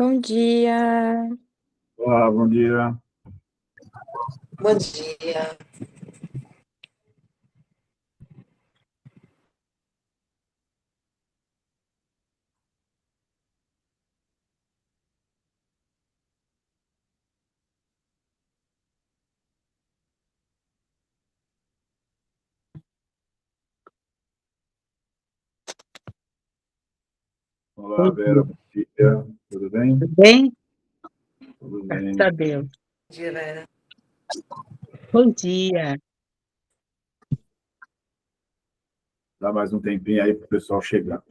Bom dia. Olá, bom dia. Bom dia. Olá, Vera, bom dia. Tudo bem? Tudo bem? Tudo Graças bem. a Deus. Bom dia, Vera. Bom dia. Dá mais um tempinho aí para o pessoal chegar.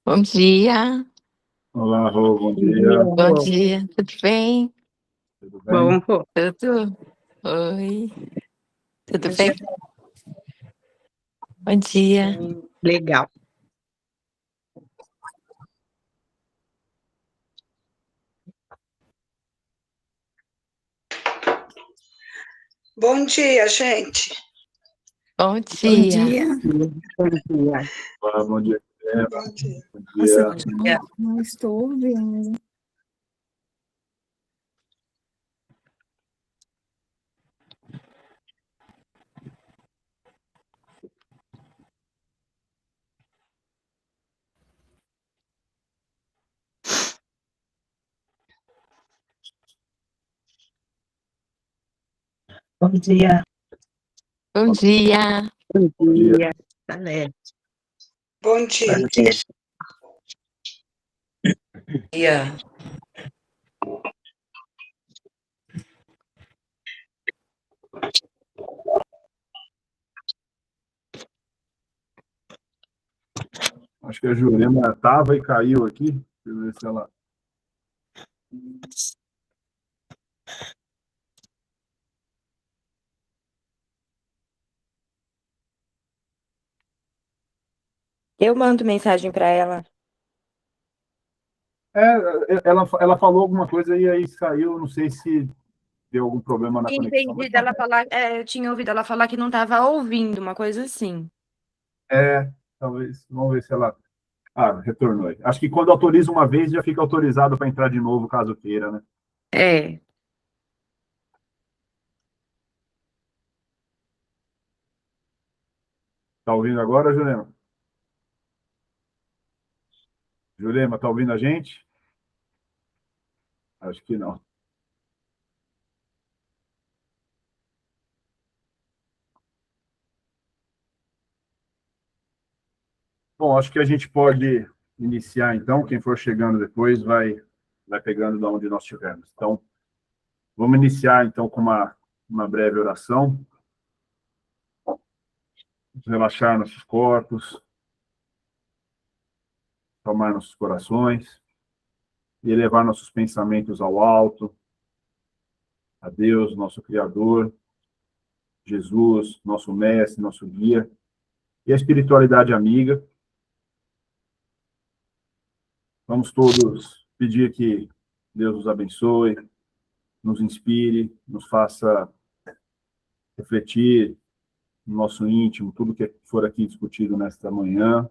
Bom dia. Olá, Rô, bom dia. Bom dia. Tudo bem? Tudo bem? Bom, pô. Tudo? Oi. Tudo Bom bem? dia. Bom dia. Legal. Bom dia, gente. Bom dia. Bom dia. Olá, bom dia. Bom dia. Bom dia. Nossa, Não estou ouvindo. Bom dia. Bom dia. Bom dia. dia. Salete. Bom dia. Bom dia. Dia. Acho que a Jurema estava e caiu aqui. Deixa eu ver se ela... Eu mando mensagem para ela. Ela falou alguma coisa e aí saiu. Não sei se deu algum problema na conexão. Entendi dela falar. Eu tinha ouvido ela falar que não estava ouvindo, uma coisa assim. Talvez. Vamos ver se ela... retornou aí. Acho que quando autoriza uma vez, já fica autorizado para entrar de novo, caso queira, né? É. Tá ouvindo agora, Jurema? Jurema, tá ouvindo a gente? Acho que não. Bom, acho que a gente pode iniciar, então. Quem for chegando depois vai pegando de onde nós estivermos. Então, vamos iniciar, então, com uma breve oração. Vamos relaxar nossos corpos, acalmar nossos corações e elevar nossos pensamentos ao alto, a Deus, nosso Criador, Jesus, nosso mestre, nosso guia, e a espiritualidade amiga. Vamos todos pedir que Deus nos abençoe, nos inspire, nos faça refletir no nosso íntimo, tudo que for aqui discutido nesta manhã,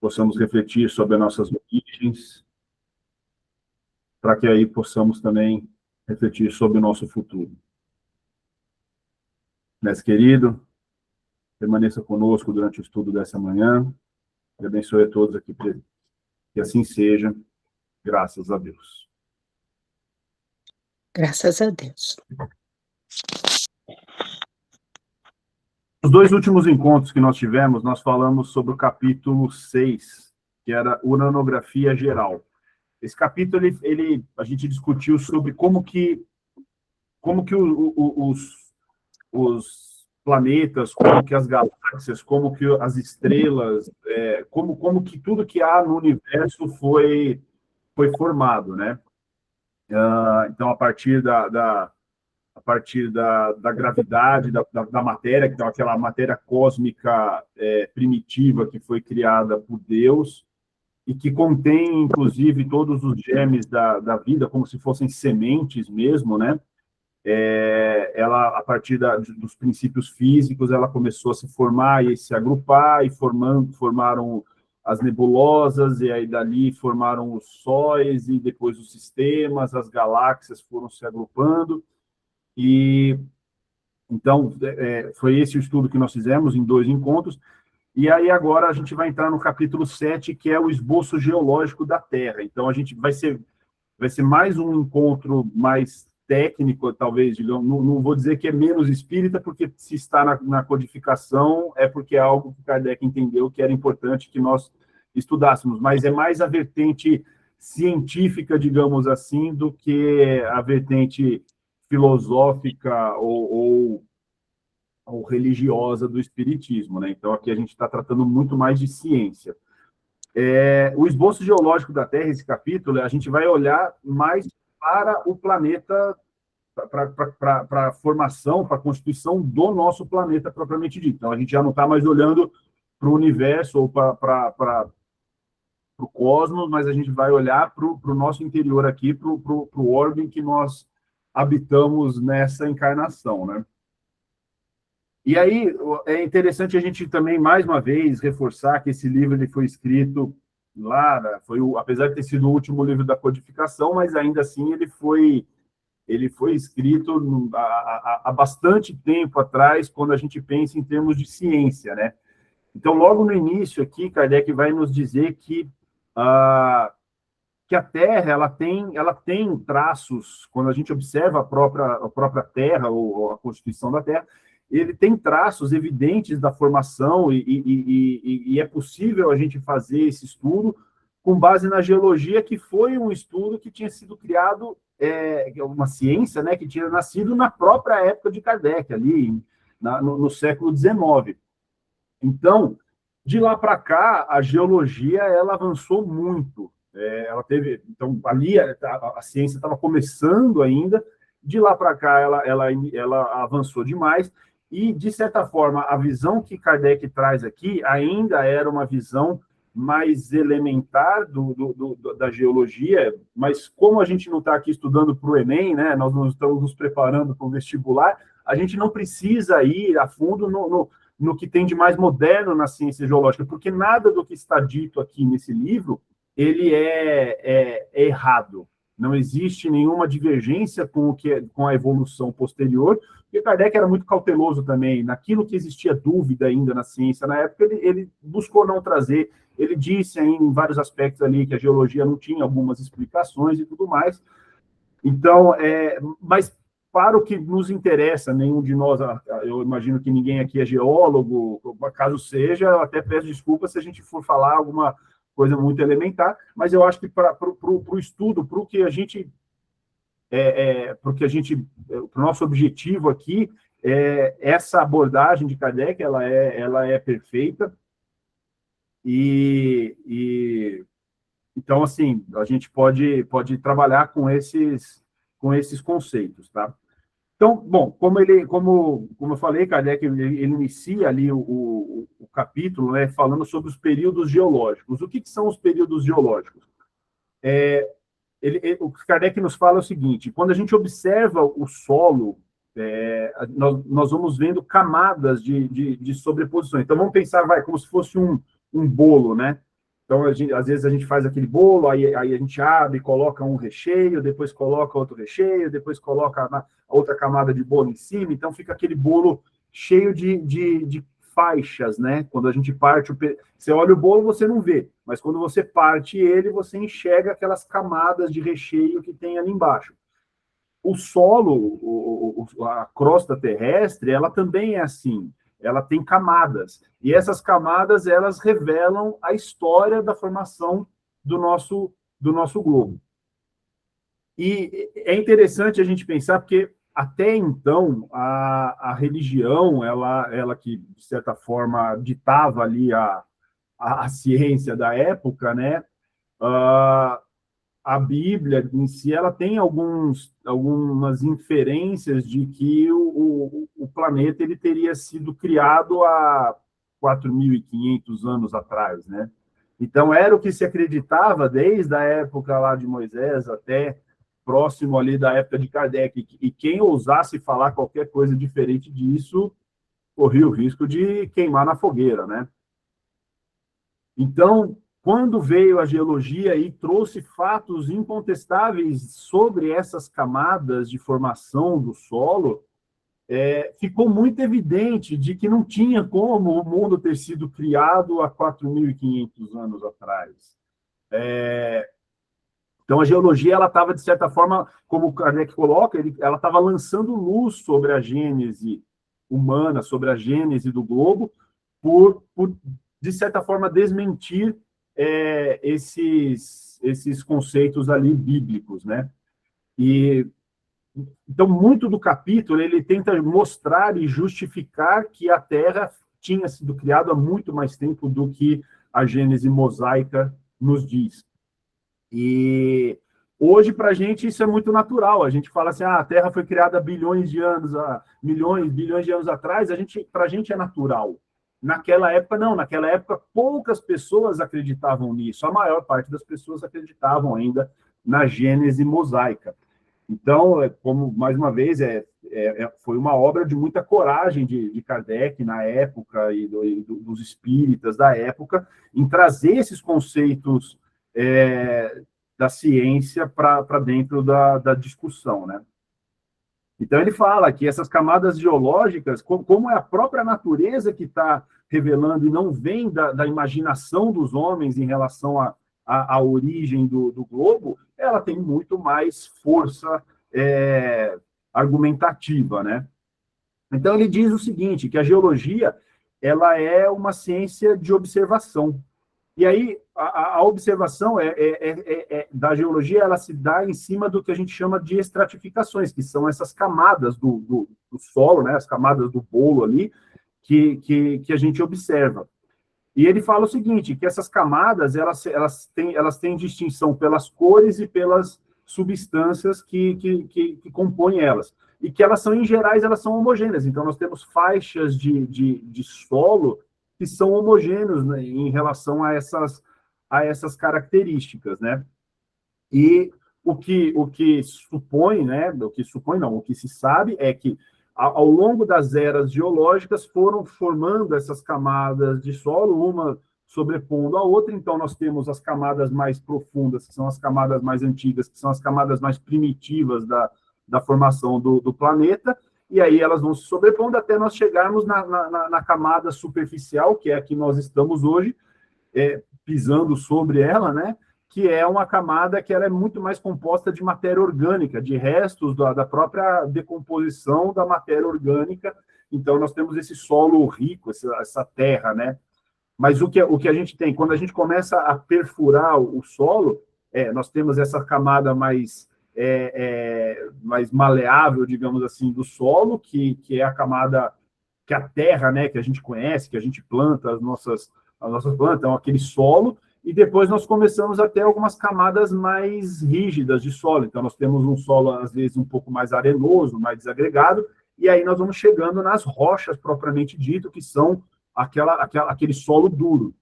possamos refletir sobre as nossas origens, para que aí possamos também refletir sobre o nosso futuro. Mestre querido, permaneça conosco durante o estudo dessa manhã, e abençoe a todos aqui presentes. Que assim seja, graças a Deus. Graças a Deus. Nos dois últimos encontros que nós tivemos, nós falamos sobre o capítulo 6, que era uranografia geral. Esse capítulo, a gente discutiu sobre como que os planetas, como que as galáxias, como que as estrelas, como que tudo que há no universo foi formado, né? Então, a partir da gravidade, da matéria, então, aquela matéria cósmica primitiva que foi criada por Deus, e que contém, inclusive, todos os germes da vida, como se fossem sementes mesmo, né? Ela, a partir dos princípios físicos, ela começou a se formar e se agrupar, e formaram as nebulosas, e aí dali formaram os sóis, e depois os sistemas, as galáxias foram se agrupando, e então foi esse o estudo que nós fizemos em 2 encontros, e aí agora a gente vai entrar no capítulo 7, que é o esboço geológico da Terra. Então a gente vai ser mais um encontro mais técnico, talvez, digamos, não vou dizer que é menos espírita, porque se está na codificação é porque é algo que Kardec entendeu que era importante que nós estudássemos, mas é mais a vertente científica, digamos assim, do que a vertente filosófica ou religiosa do espiritismo, né? Então, aqui a gente está tratando muito mais de ciência. O esboço geológico da Terra, esse capítulo, a gente vai olhar mais para o planeta, para a formação, para a constituição do nosso planeta propriamente dito. Então, a gente já não está mais olhando para o universo ou para o cosmos, mas a gente vai olhar para o nosso interior aqui, para o orbe em que nós habitamos nessa encarnação, né? E aí, é interessante a gente também, mais uma vez, reforçar que esse livro ele foi escrito lá, apesar de ter sido o último livro da codificação, mas ainda assim ele foi escrito há bastante tempo atrás, quando a gente pensa em termos de ciência, né? Então, logo no início aqui, Kardec vai nos dizer que a Terra ela tem traços, quando a gente observa a própria Terra, ou a constituição da Terra, ele tem traços evidentes da formação e é possível a gente fazer esse estudo com base na geologia, que foi um estudo que tinha sido criado, uma ciência, né, que tinha nascido na própria época de Kardec, ali no século XIX. Então, de lá para cá, a geologia ela avançou muito. Então, ali a ciência estava começando ainda, de lá para cá ela avançou demais, e, de certa forma, a visão que Kardec traz aqui ainda era uma visão mais elementar da geologia, mas como a gente não está aqui estudando para o Enem, né, nós não estamos nos preparando para o vestibular, a gente não precisa ir a fundo no que tem de mais moderno na ciência geológica, porque nada do que está dito aqui nesse livro ele é errado. Não existe nenhuma divergência com a evolução posterior, porque Kardec era muito cauteloso também. Naquilo que existia dúvida ainda na ciência na época, ele buscou não trazer. Ele disse em vários aspectos ali que a geologia não tinha algumas explicações e tudo mais. Então, mas para o que nos interessa, nenhum de nós, eu imagino que ninguém aqui é geólogo, caso seja, eu até peço desculpa se a gente for falar alguma coisa muito elementar, mas eu acho que para o estudo, para o nosso objetivo aqui, essa abordagem de Kardec, ela é perfeita, então, assim, a gente pode trabalhar com esses conceitos, tá? Então, bom, como eu falei, Kardec ele inicia ali o capítulo, né, falando sobre os períodos geológicos. O que são os períodos geológicos? O que Kardec nos fala é o seguinte: quando a gente observa o solo, nós vamos vendo camadas de sobreposições. Então, vamos pensar, como se fosse um bolo, né? Então, às vezes a gente faz aquele bolo, aí a gente abre, coloca um recheio, depois coloca outro recheio, depois coloca a outra camada de bolo em cima, então fica aquele bolo cheio de faixas, né? Quando a gente parte, você olha o bolo, você não vê, mas quando você parte ele, você enxerga aquelas camadas de recheio que tem ali embaixo. O solo, a crosta terrestre, ela também é assim. Ela tem camadas, e essas camadas, elas revelam a história da formação do nosso globo. E é interessante a gente pensar, porque até então, a religião, ela que, de certa forma, ditava ali a ciência da época, né? A Bíblia em si, ela tem algumas inferências de que o planeta ele teria sido criado há 4.500 anos atrás, né? Então, era o que se acreditava desde a época lá de Moisés até próximo ali da época de Kardec. E quem ousasse falar qualquer coisa diferente disso, corria o risco de queimar na fogueira, né? Então, quando veio a geologia e trouxe fatos incontestáveis sobre essas camadas de formação do solo, ficou muito evidente de que não tinha como o mundo ter sido criado há 4.500 anos atrás. Então, a geologia ela estava, de certa forma, como o Kardec coloca, ela estava lançando luz sobre a gênese humana, sobre a gênese do globo, por de certa forma, desmentir esses conceitos ali bíblicos, né? Então, muito do capítulo, ele tenta mostrar e justificar que a Terra tinha sido criada há muito mais tempo do que a Gênese mosaica nos diz. E hoje, para a gente, isso é muito natural. A gente fala assim, a Terra foi criada há bilhões de anos, bilhões de anos atrás, para a gente é natural. Naquela época, não. Naquela época, poucas pessoas acreditavam nisso. A maior parte das pessoas acreditavam ainda na Gênese mosaica. Então, como, mais uma vez, foi uma obra de muita coragem de Kardec na época e dos espíritas da época em trazer esses conceitos da ciência para dentro da discussão, né? Então, ele fala que essas camadas geológicas, como é a própria natureza que está revelando e não vem da imaginação dos homens em relação à origem do globo, ela tem muito mais força argumentativa, né? Então, ele diz o seguinte, que a geologia ela é uma ciência de observação. E aí, a observação da geologia, ela se dá em cima do que a gente chama de estratificações, que são essas camadas do solo, né, as camadas do bolo ali, que a gente observa. E ele fala o seguinte, que essas camadas, elas têm distinção pelas cores e pelas substâncias que compõem elas. E que elas são, em gerais, elas são homogêneas. Então, nós temos faixas de solo que são homogêneos, né, em relação a essas características, né? E o que se sabe é que ao longo das eras geológicas foram formando essas camadas de solo, uma sobrepondo a outra. Então nós temos as camadas mais profundas, que são as camadas mais antigas, que são as camadas mais primitivas da formação do planeta, e aí elas vão se sobrepondo até nós chegarmos na camada superficial, que é a que nós estamos hoje, pisando sobre ela, né? Que é uma camada que ela é muito mais composta de matéria orgânica, de restos da própria decomposição da matéria orgânica. Então, nós temos esse solo rico, essa terra, né? Mas o que a gente tem, quando a gente começa a perfurar o solo, nós temos essa camada mais maleável, digamos assim, do solo, que é a camada que a terra, né, que a gente conhece, que a gente planta as nossas plantas, então aquele solo, e depois nós começamos a ter algumas camadas mais rígidas de solo. Então nós temos um solo, às vezes, um pouco mais arenoso, mais desagregado, e aí nós vamos chegando nas rochas propriamente dito, que são aquele solo duro.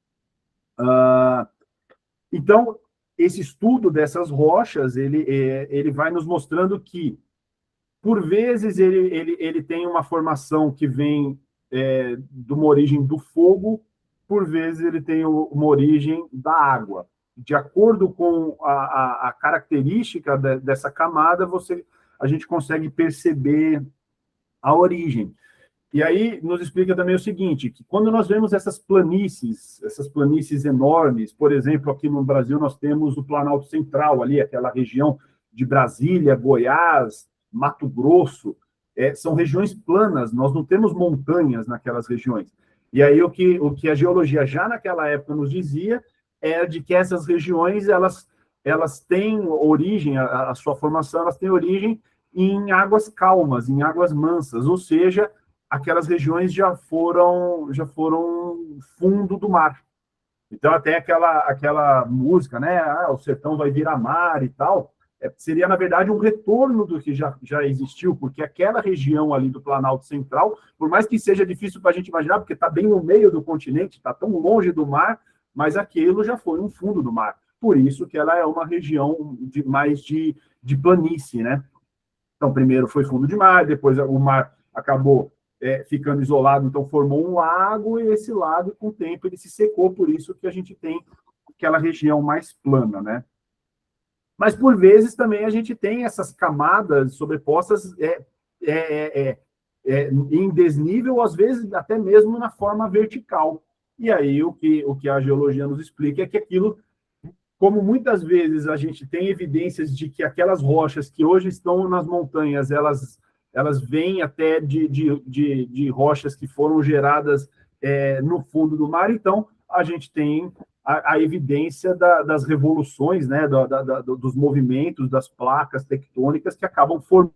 Então, esse estudo dessas rochas, ele vai nos mostrando que, por vezes, ele tem uma formação que vem de uma origem do fogo, por vezes ele tem uma origem da água. De acordo com a característica dessa camada, a gente consegue perceber a origem. E aí nos explica também o seguinte, que quando nós vemos essas planícies enormes, por exemplo, aqui no Brasil nós temos o Planalto Central, ali, aquela região de Brasília, Goiás, Mato Grosso, são regiões planas, nós não temos montanhas naquelas regiões. E aí o que a geologia já naquela época nos dizia é de que essas regiões, elas têm origem, a sua formação, elas têm origem em águas calmas, em águas mansas, ou seja, aquelas regiões já foram fundo do mar. Então, até aquela música, né? Ah, o sertão vai virar mar e tal, seria, na verdade, um retorno do que já existiu, porque aquela região ali do Planalto Central, por mais que seja difícil para a gente imaginar, porque está bem no meio do continente, está tão longe do mar, mas aquilo já foi um fundo do mar. Por isso que ela é uma região mais de planície, né? Então, primeiro foi fundo de mar, depois o mar acabou ficando isolado, então formou um lago, e esse lago, com o tempo, ele se secou, por isso que a gente tem aquela região mais plana, né? Mas, por vezes, também a gente tem essas camadas sobrepostas em desnível, às vezes até mesmo na forma vertical. E aí o que a geologia nos explica é que aquilo, como muitas vezes a gente tem evidências de que aquelas rochas que hoje estão nas montanhas, elas vêm até de rochas que foram geradas no fundo do mar, então a gente tem a evidência das revoluções, né, dos movimentos, das placas tectônicas que acabam formando.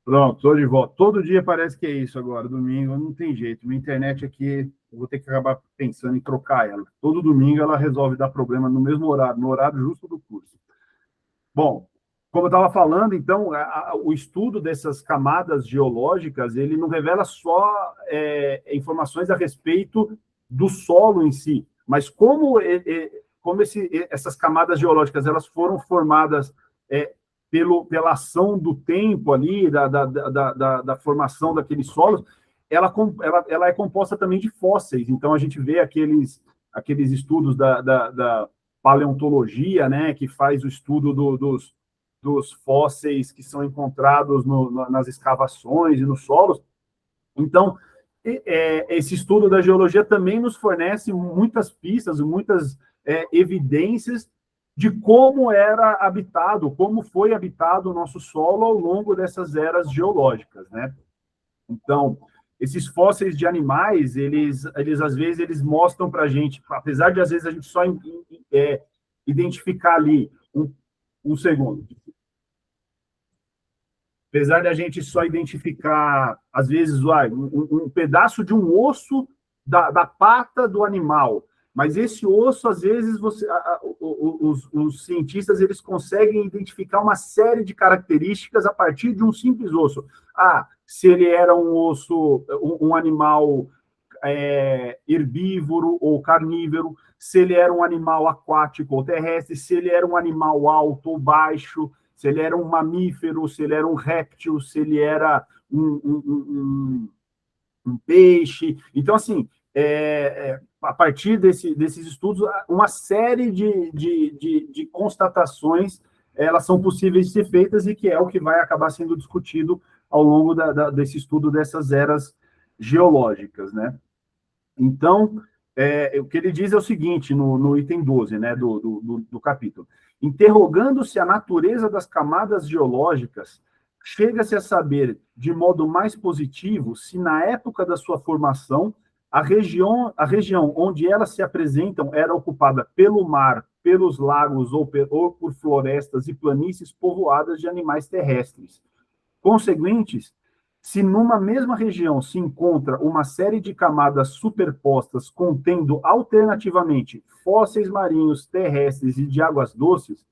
Pronto, estou de volta. Todo dia parece que é isso agora, domingo, não tem jeito. Minha internet aqui, eu vou ter que acabar pensando em trocar ela. Todo domingo ela resolve dar problema no mesmo horário, no horário justo do curso. Bom, como eu estava falando, então, o estudo dessas camadas geológicas, ele não revela só informações a respeito do solo em si, mas como essas camadas geológicas elas foram formadas pela ação do tempo ali, da formação daqueles solos, ela é composta também de fósseis. Então, a gente vê aqueles estudos da paleontologia, né, que faz o estudo dos fósseis que são encontrados nas escavações e nos solos. Então, esse estudo da geologia também nos fornece muitas pistas, muitas evidências de como era habitado, como foi habitado o nosso solo ao longo dessas eras geológicas, né? Então, esses fósseis de animais, eles às vezes, eles mostram para a gente, apesar de, às vezes, a gente só identificar ali, um segundo, apesar de a gente só identificar, às vezes, um pedaço de um osso da pata do animal, mas esse osso, às vezes, os cientistas eles conseguem identificar uma série de características a partir de um simples osso. Se ele era um osso, um animal herbívoro ou carnívoro, se ele era um animal aquático ou terrestre, se ele era um animal alto ou baixo, se ele era um mamífero, se ele era um réptil, se ele era um peixe. Então, assim, a partir desses estudos, uma série de constatações elas são possíveis de ser feitas e que é o que vai acabar sendo discutido ao longo desse estudo dessas eras geológicas, né? Então, o que ele diz é o seguinte, no item 12, né, do capítulo. Interrogando-se a natureza das camadas geológicas, chega-se a saber, de modo mais positivo, se na época da sua formação a região onde elas se apresentam era ocupada pelo mar, pelos lagos ou por florestas e planícies povoadas de animais terrestres. Consequentes, se numa mesma região se encontra uma série de camadas superpostas contendo alternativamente fósseis marinhos, terrestres e de águas doces,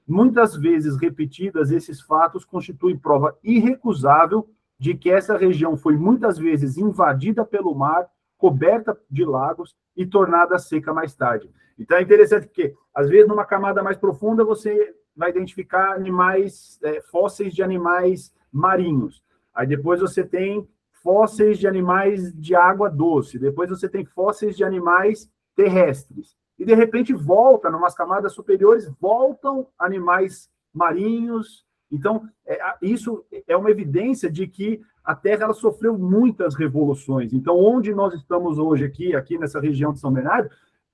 muitas vezes repetidas, esses fatos constituem prova irrecusável de que essa região foi muitas vezes invadida pelo mar, coberta de lagos e tornada seca mais tarde. Então é interessante porque, às vezes, numa camada mais profunda, você vai identificar animais, fósseis de animais marinhos. Aí depois você tem fósseis de animais de água doce. Depois você tem fósseis de animais terrestres. E, de repente, volta, numas camadas superiores, voltam animais marinhos. Então, isso é uma evidência de que a Terra ela sofreu muitas revoluções. Então, onde nós estamos hoje, aqui nessa região de São Bernardo,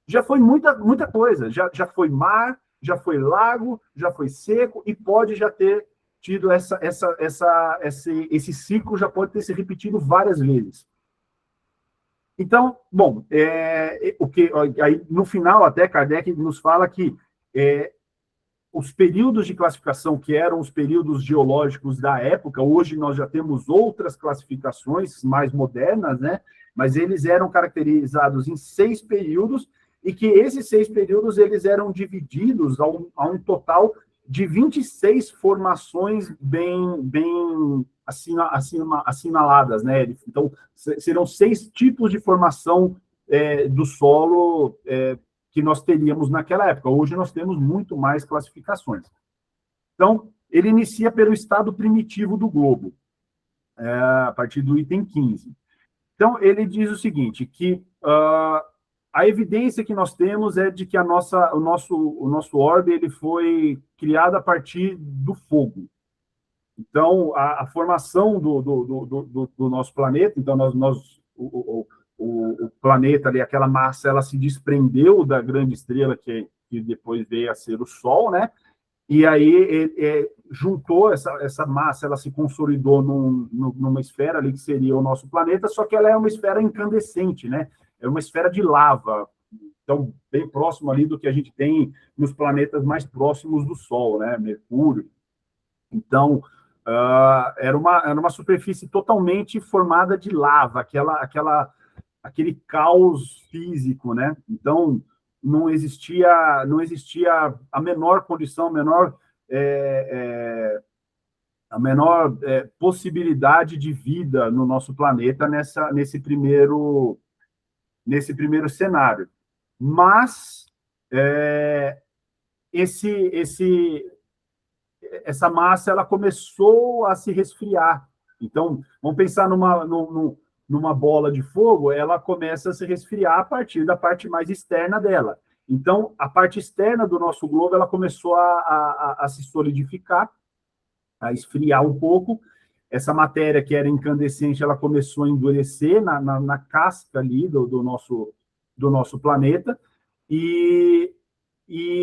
já foi muita coisa. Já foi mar, já foi lago, já foi seco, e pode já ter tido esse ciclo, já pode ter se repetido várias vezes. Então, bom, aí, no final, até Kardec nos fala que os períodos de classificação, que eram os períodos geológicos da época, hoje nós já temos outras classificações mais modernas, né? Mas eles eram caracterizados em 6 períodos, e que esses 6 períodos eles eram divididos a um total de 26 formações bem assinaladas, né? Então, serão 6 tipos de formação do solo que nós teríamos naquela época. Hoje nós temos muito mais classificações. Então, ele inicia pelo estado primitivo do globo, a partir do item 15. Então, ele diz o seguinte, que a evidência que nós temos é de que o nosso orbe ele foi criado a partir do fogo. Então, a formação do nosso planeta, então, o planeta ali, aquela massa, ela se desprendeu da grande estrela que depois veio a ser o Sol, né? E aí juntou essa massa, ela se consolidou numa esfera ali que seria o nosso planeta, só que ela é uma esfera incandescente, né? É uma esfera de lava, então bem próximo ali do que a gente tem nos planetas mais próximos do Sol, né? Mercúrio. Então, era uma superfície totalmente formada de lava, aquele caos físico, né? Então, não existia a menor condição, a menor possibilidade de vida no nosso planeta nesse primeiro cenário. Mas essa massa ela começou a se resfriar. Então, vamos pensar numa bola de fogo, ela começa a se resfriar a partir da parte mais externa dela. Então, a parte externa do nosso globo, ela começou a se solidificar, a esfriar um pouco. Essa matéria que era incandescente, ela começou a endurecer na casca ali do nosso planeta, e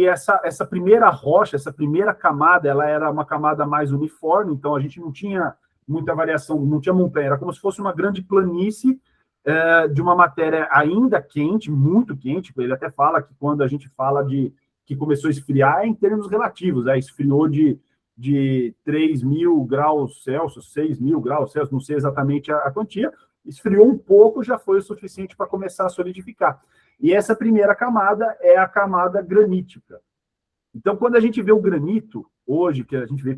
essa primeira rocha, essa primeira camada, ela era uma camada mais uniforme, então a gente não tinha muita variação, não tinha montanha, era como se fosse uma grande planície de uma matéria ainda quente, muito quente. Ele até fala que quando a gente fala de que começou a esfriar, é em termos relativos, esfriou de 3.000 graus Celsius, 6.000 graus Celsius, não sei exatamente a quantia, esfriou um pouco, já foi o suficiente para começar a solidificar. E essa primeira camada é a camada granítica. Então, quando a gente vê o granito, hoje, que a gente vê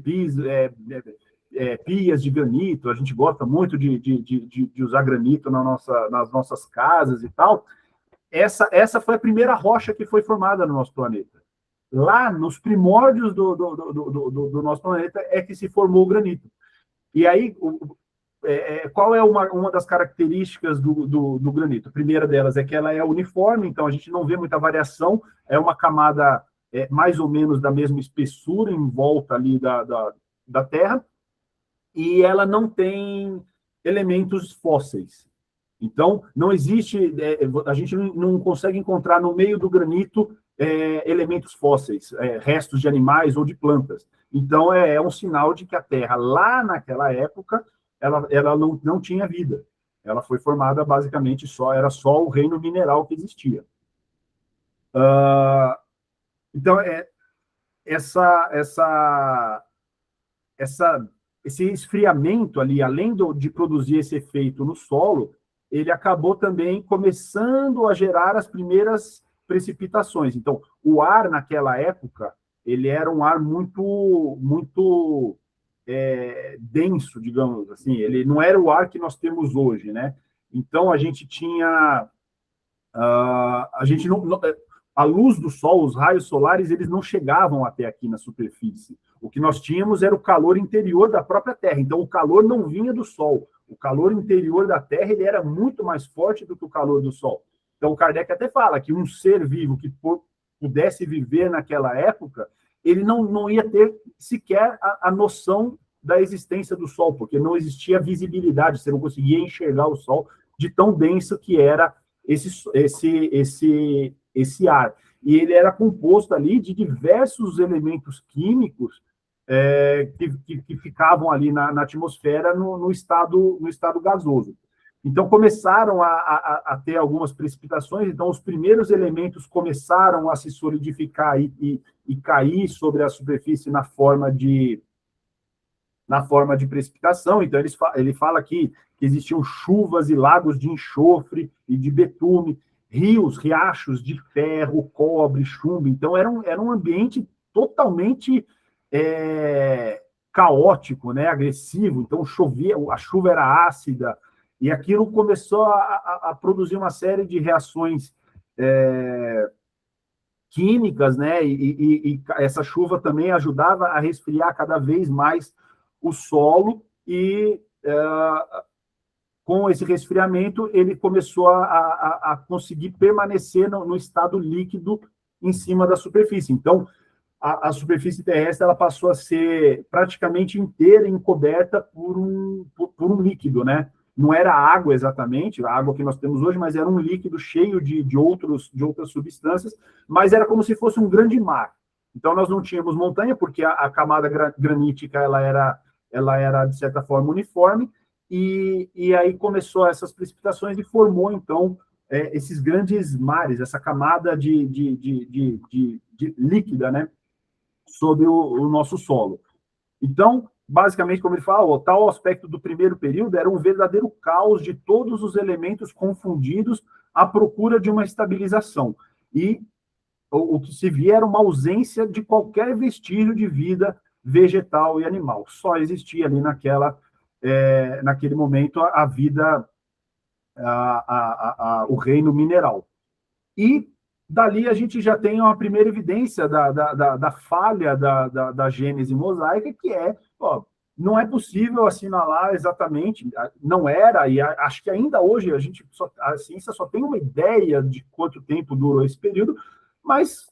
pias de granito, a gente gosta muito de usar granito nas nossas casas e tal, essa foi a primeira rocha que foi formada no nosso planeta. Lá, nos primórdios do nosso planeta, é que se formou o granito. E aí, qual é uma das características do granito? A primeira delas é que ela é uniforme, então a gente não vê muita variação, é uma camada mais ou menos da mesma espessura em volta ali da Terra, e ela não tem elementos fósseis. Então, não existe, a gente não consegue encontrar no meio do granito elementos fósseis, restos de animais ou de plantas. Então, é um sinal de que a Terra, lá naquela época, ela não tinha vida. Ela foi formada basicamente era só o reino mineral que existia. Então, essa, essa, esse esfriamento ali, além de produzir esse efeito no solo, ele acabou também começando a gerar as primeiras precipitações. Então, o ar naquela época, ele era um ar muito denso, digamos assim. Ele não era o ar que nós temos hoje, né? Então, a gente tinha... a gente a luz do sol, os raios solares, eles não chegavam até aqui na superfície. O que nós tínhamos era o calor interior da própria Terra. Então, o calor não vinha do Sol. O calor interior da Terra ele era muito mais forte do que o calor do Sol. Então, o Kardec até fala que um ser vivo que pudesse viver naquela época, ele não ia ter sequer a noção da existência do Sol, porque não existia visibilidade, você não conseguia enxergar o Sol de tão denso que era esse ar. E ele era composto ali de diversos elementos químicos que ficavam ali na atmosfera no estado gasoso. Então, começaram a ter algumas precipitações, então os primeiros elementos começaram a se solidificar e cair sobre a superfície na forma de precipitação. Então, ele fala aqui que existiam chuvas e lagos de enxofre e de betume, rios, riachos de ferro, cobre, chumbo. Então, era um ambiente totalmente caótico, né, agressivo. Então, chovia, a chuva era ácida, e aquilo começou a produzir uma série de reações químicas, né, e essa chuva também ajudava a resfriar cada vez mais o solo, e com esse resfriamento ele começou a conseguir permanecer no estado líquido em cima da superfície. Então, a superfície terrestre ela passou a ser praticamente inteira encoberta por um líquido, né? Não era água exatamente, a água que nós temos hoje, mas era um líquido cheio de outras substâncias, mas era como se fosse um grande mar. Então, nós não tínhamos montanha, porque a camada granítica ela era, de certa forma, uniforme, e aí começou essas precipitações e formou, então, esses grandes mares, essa camada de líquida, né, sobre o nosso solo. Então, basicamente, como ele fala, o tal aspecto do primeiro período era um verdadeiro caos de todos os elementos confundidos à procura de uma estabilização. E o que se via era uma ausência de qualquer vestígio de vida vegetal e animal. Só existia ali naquele momento a vida, o reino mineral. E dali a gente já tem uma primeira evidência da falha da gênese mosaica, que não é possível assinalar exatamente, não era, e acho que ainda hoje a ciência só tem uma ideia de quanto tempo durou esse período, mas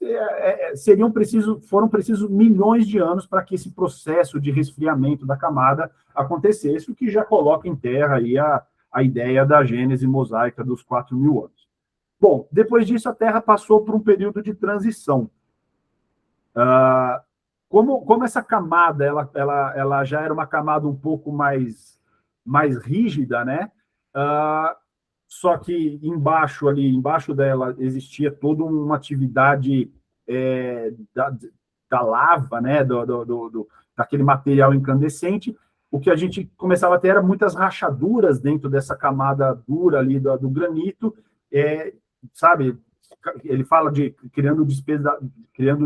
foram precisos milhões de anos para que esse processo de resfriamento da camada acontecesse, o que já coloca em terra aí a ideia da gênese mosaica dos 4.000 anos. Bom, depois disso, a Terra passou por um período de transição. Como essa camada ela já era uma camada um pouco mais rígida, né? Só que embaixo dela existia toda uma atividade da lava, né? Daquele material incandescente. O que a gente começava a ter era muitas rachaduras dentro dessa camada dura ali do granito, sabe? Ele fala de criando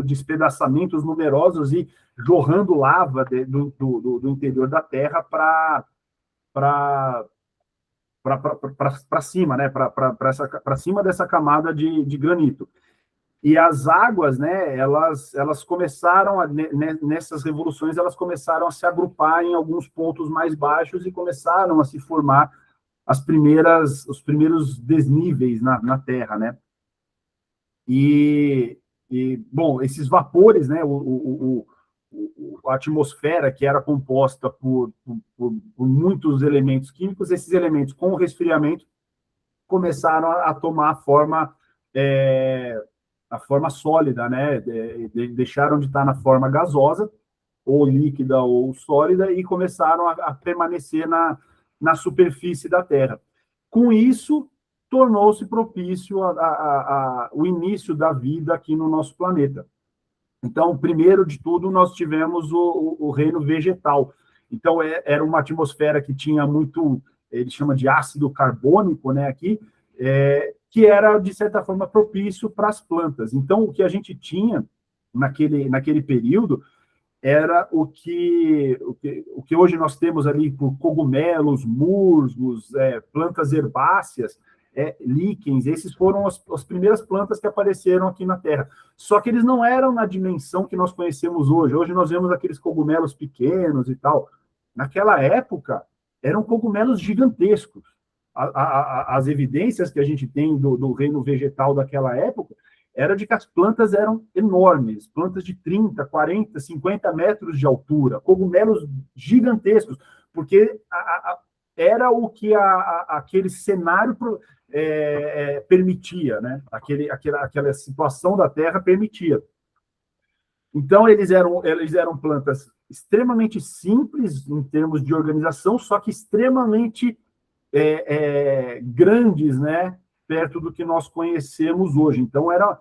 despedaçamentos numerosos e jorrando lava do interior da Terra para cima, né? Para cima dessa camada de granito. E as águas, né? Elas começaram nessas revoluções, elas começaram a se agrupar em alguns pontos mais baixos e começaram a se formar os primeiros desníveis na Terra, né? Bom, esses vapores, né? A atmosfera, que era composta por muitos elementos químicos, esses elementos, com o resfriamento, começaram a tomar a forma sólida, né? Deixaram de estar na forma gasosa, ou líquida ou sólida, e começaram a permanecer na superfície da Terra. Com isso, tornou-se propício o início da vida aqui no nosso planeta. Então, primeiro de tudo, nós tivemos o reino vegetal. Então, era uma atmosfera que tinha muito, ele chama de ácido carbônico, né, aqui, que era, de certa forma, propício para as plantas. Então, o que a gente tinha naquele período era o que hoje nós temos ali por cogumelos, musgos, plantas herbáceas, líquens. Esses foram as primeiras plantas que apareceram aqui na Terra. Só que eles não eram na dimensão que nós conhecemos hoje. Hoje nós vemos aqueles cogumelos pequenos e tal. Naquela época, eram cogumelos gigantescos. As evidências que a gente tem do reino vegetal daquela época era de que as plantas eram enormes, plantas de 30, 40, 50 metros de altura, cogumelos gigantescos, porque era o que aquele cenário permitia, né? Aquela situação da Terra permitia. Então, eles eram plantas extremamente simples em termos de organização, só que extremamente grandes, né? Perto do que nós conhecemos hoje. Então, era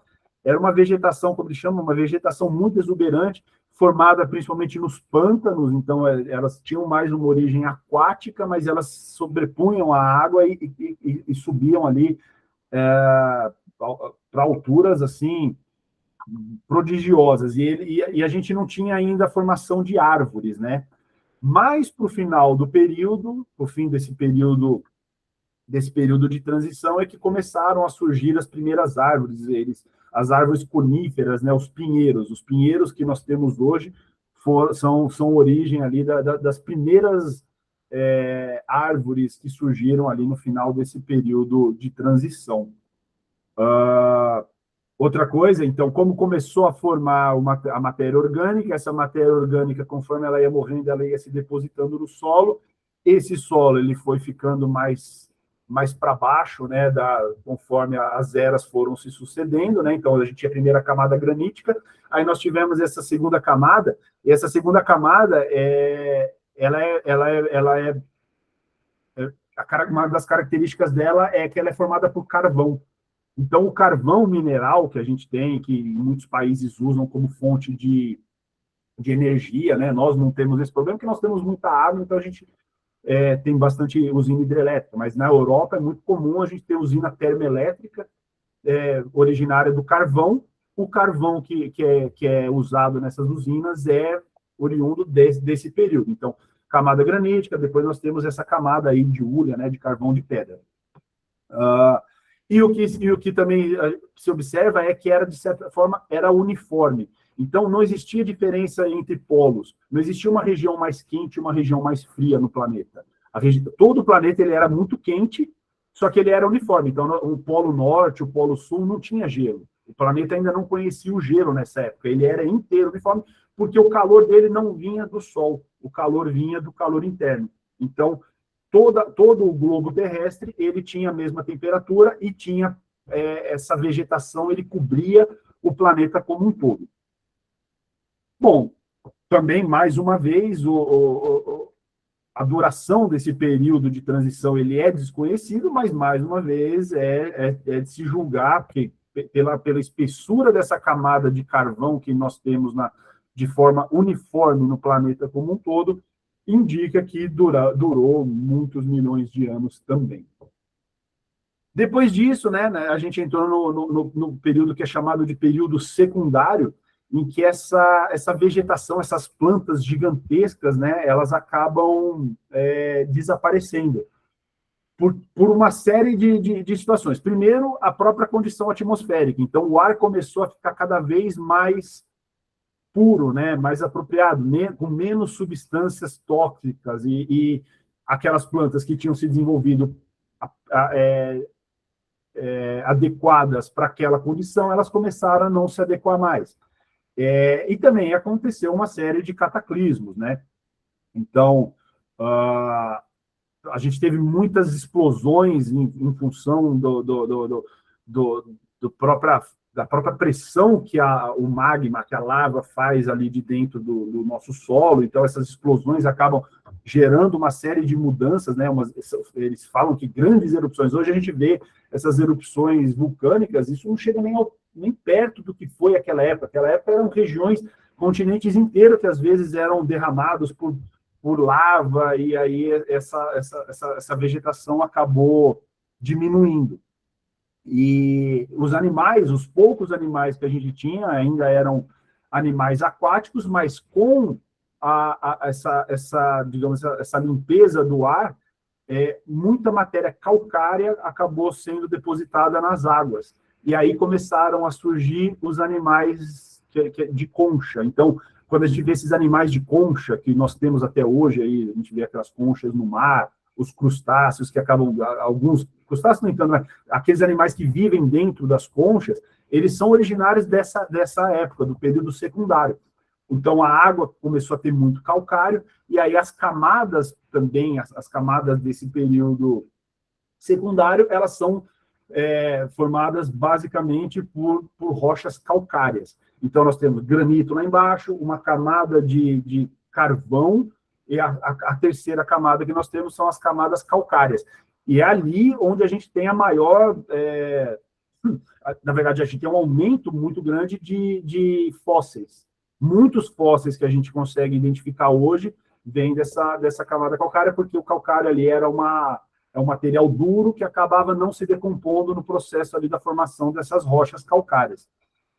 uma vegetação, como eles chamam, uma vegetação muito exuberante, formada principalmente nos pântanos. Então, elas tinham mais uma origem aquática, mas elas sobrepunham a água e subiam ali para alturas, assim, prodigiosas. E a gente não tinha ainda a formação de árvores, né? Mas, para o final do período, o fim desse período de transição, é que começaram a surgir as primeiras árvores, as árvores coníferas, né, os pinheiros que nós temos hoje são origem ali das primeiras árvores que surgiram ali no final desse período de transição. Outra coisa, então, como começou a formar a matéria orgânica, essa matéria orgânica, conforme ela ia morrendo, ela ia se depositando no solo. Esse solo ele foi ficando mais para baixo, né, conforme as eras foram se sucedendo, né? Então, a gente tinha a primeira camada granítica, aí nós tivemos essa segunda camada, e essa segunda camada, uma das características dela é que ela é formada por carvão. Então, o carvão mineral que a gente tem, que muitos países usam como fonte de energia, né? Nós não temos esse problema, porque nós temos muita água, então a gente tem bastante usina hidrelétrica, mas na Europa é muito comum a gente ter usina termoelétrica originária do carvão. O carvão que é usado nessas usinas é oriundo desse período. Então, camada granítica, depois nós temos essa camada aí de hulha, né, de carvão de pedra. E o que também se observa é que de certa forma, era uniforme. Então, não existia diferença entre polos. Não existia uma região mais quente e uma região mais fria no planeta. Todo o planeta ele era muito quente, só que ele era uniforme. Então, o polo norte, o polo sul, não tinha gelo. O planeta ainda não conhecia o gelo nessa época. Ele era inteiro uniforme, porque o calor dele não vinha do Sol. O calor vinha do calor interno. Então, todo o globo terrestre, ele tinha a mesma temperatura e tinha essa vegetação, ele cobria o planeta como um todo. Bom, também, mais uma vez, a duração desse período de transição ele é desconhecido, mas, mais uma vez, é de se julgar, porque pela espessura dessa camada de carvão que nós temos de forma uniforme no planeta como um todo, indica que durou muitos milhões de anos também. Depois disso, né, a gente entrou no período que é chamado de período secundário, em que essa vegetação, essas plantas gigantescas, né, elas acabam desaparecendo por uma série de situações. Primeiro, a própria condição atmosférica. Então, o ar começou a ficar cada vez mais puro, né, mais apropriado, com menos substâncias tóxicas, e aquelas plantas que tinham se desenvolvido adequadas para aquela condição, elas começaram a não se adequar mais. E também aconteceu uma série de cataclismos, né? Então, a gente teve muitas explosões em função do própria da própria pressão que o magma, que a lava faz ali de dentro do nosso solo. Então, essas explosões acabam gerando uma série de mudanças, né? Eles falam que grandes erupções, hoje a gente vê essas erupções vulcânicas, isso não chega nem perto do que foi aquela época. Aquela época eram regiões, continentes inteiros que às vezes eram derramados por lava, e aí essa vegetação acabou diminuindo. E os animais, os poucos animais que a gente tinha, ainda eram animais aquáticos, mas com essa limpeza do ar, muita matéria calcária acabou sendo depositada nas águas. E aí começaram a surgir os animais de concha. Então, quando a gente vê esses animais de concha, que nós temos até hoje, aí, a gente vê aquelas conchas no mar, os crustáceos que acabam, alguns crustáceos, não entendo, mas aqueles animais que vivem dentro das conchas, eles são originários dessa época, do período secundário. Então, a água começou a ter muito calcário, e aí as camadas também, as camadas desse período secundário, elas são formadas basicamente por rochas calcárias. Então, nós temos granito lá embaixo, uma camada de carvão, e a terceira camada que nós temos são as camadas calcárias. E é ali onde a gente tem a maior... na verdade, a gente tem um aumento muito grande de fósseis. Muitos fósseis que a gente consegue identificar hoje vêm dessa camada calcária, porque o calcário ali é um material duro que acabava não se decompondo no processo ali da formação dessas rochas calcárias.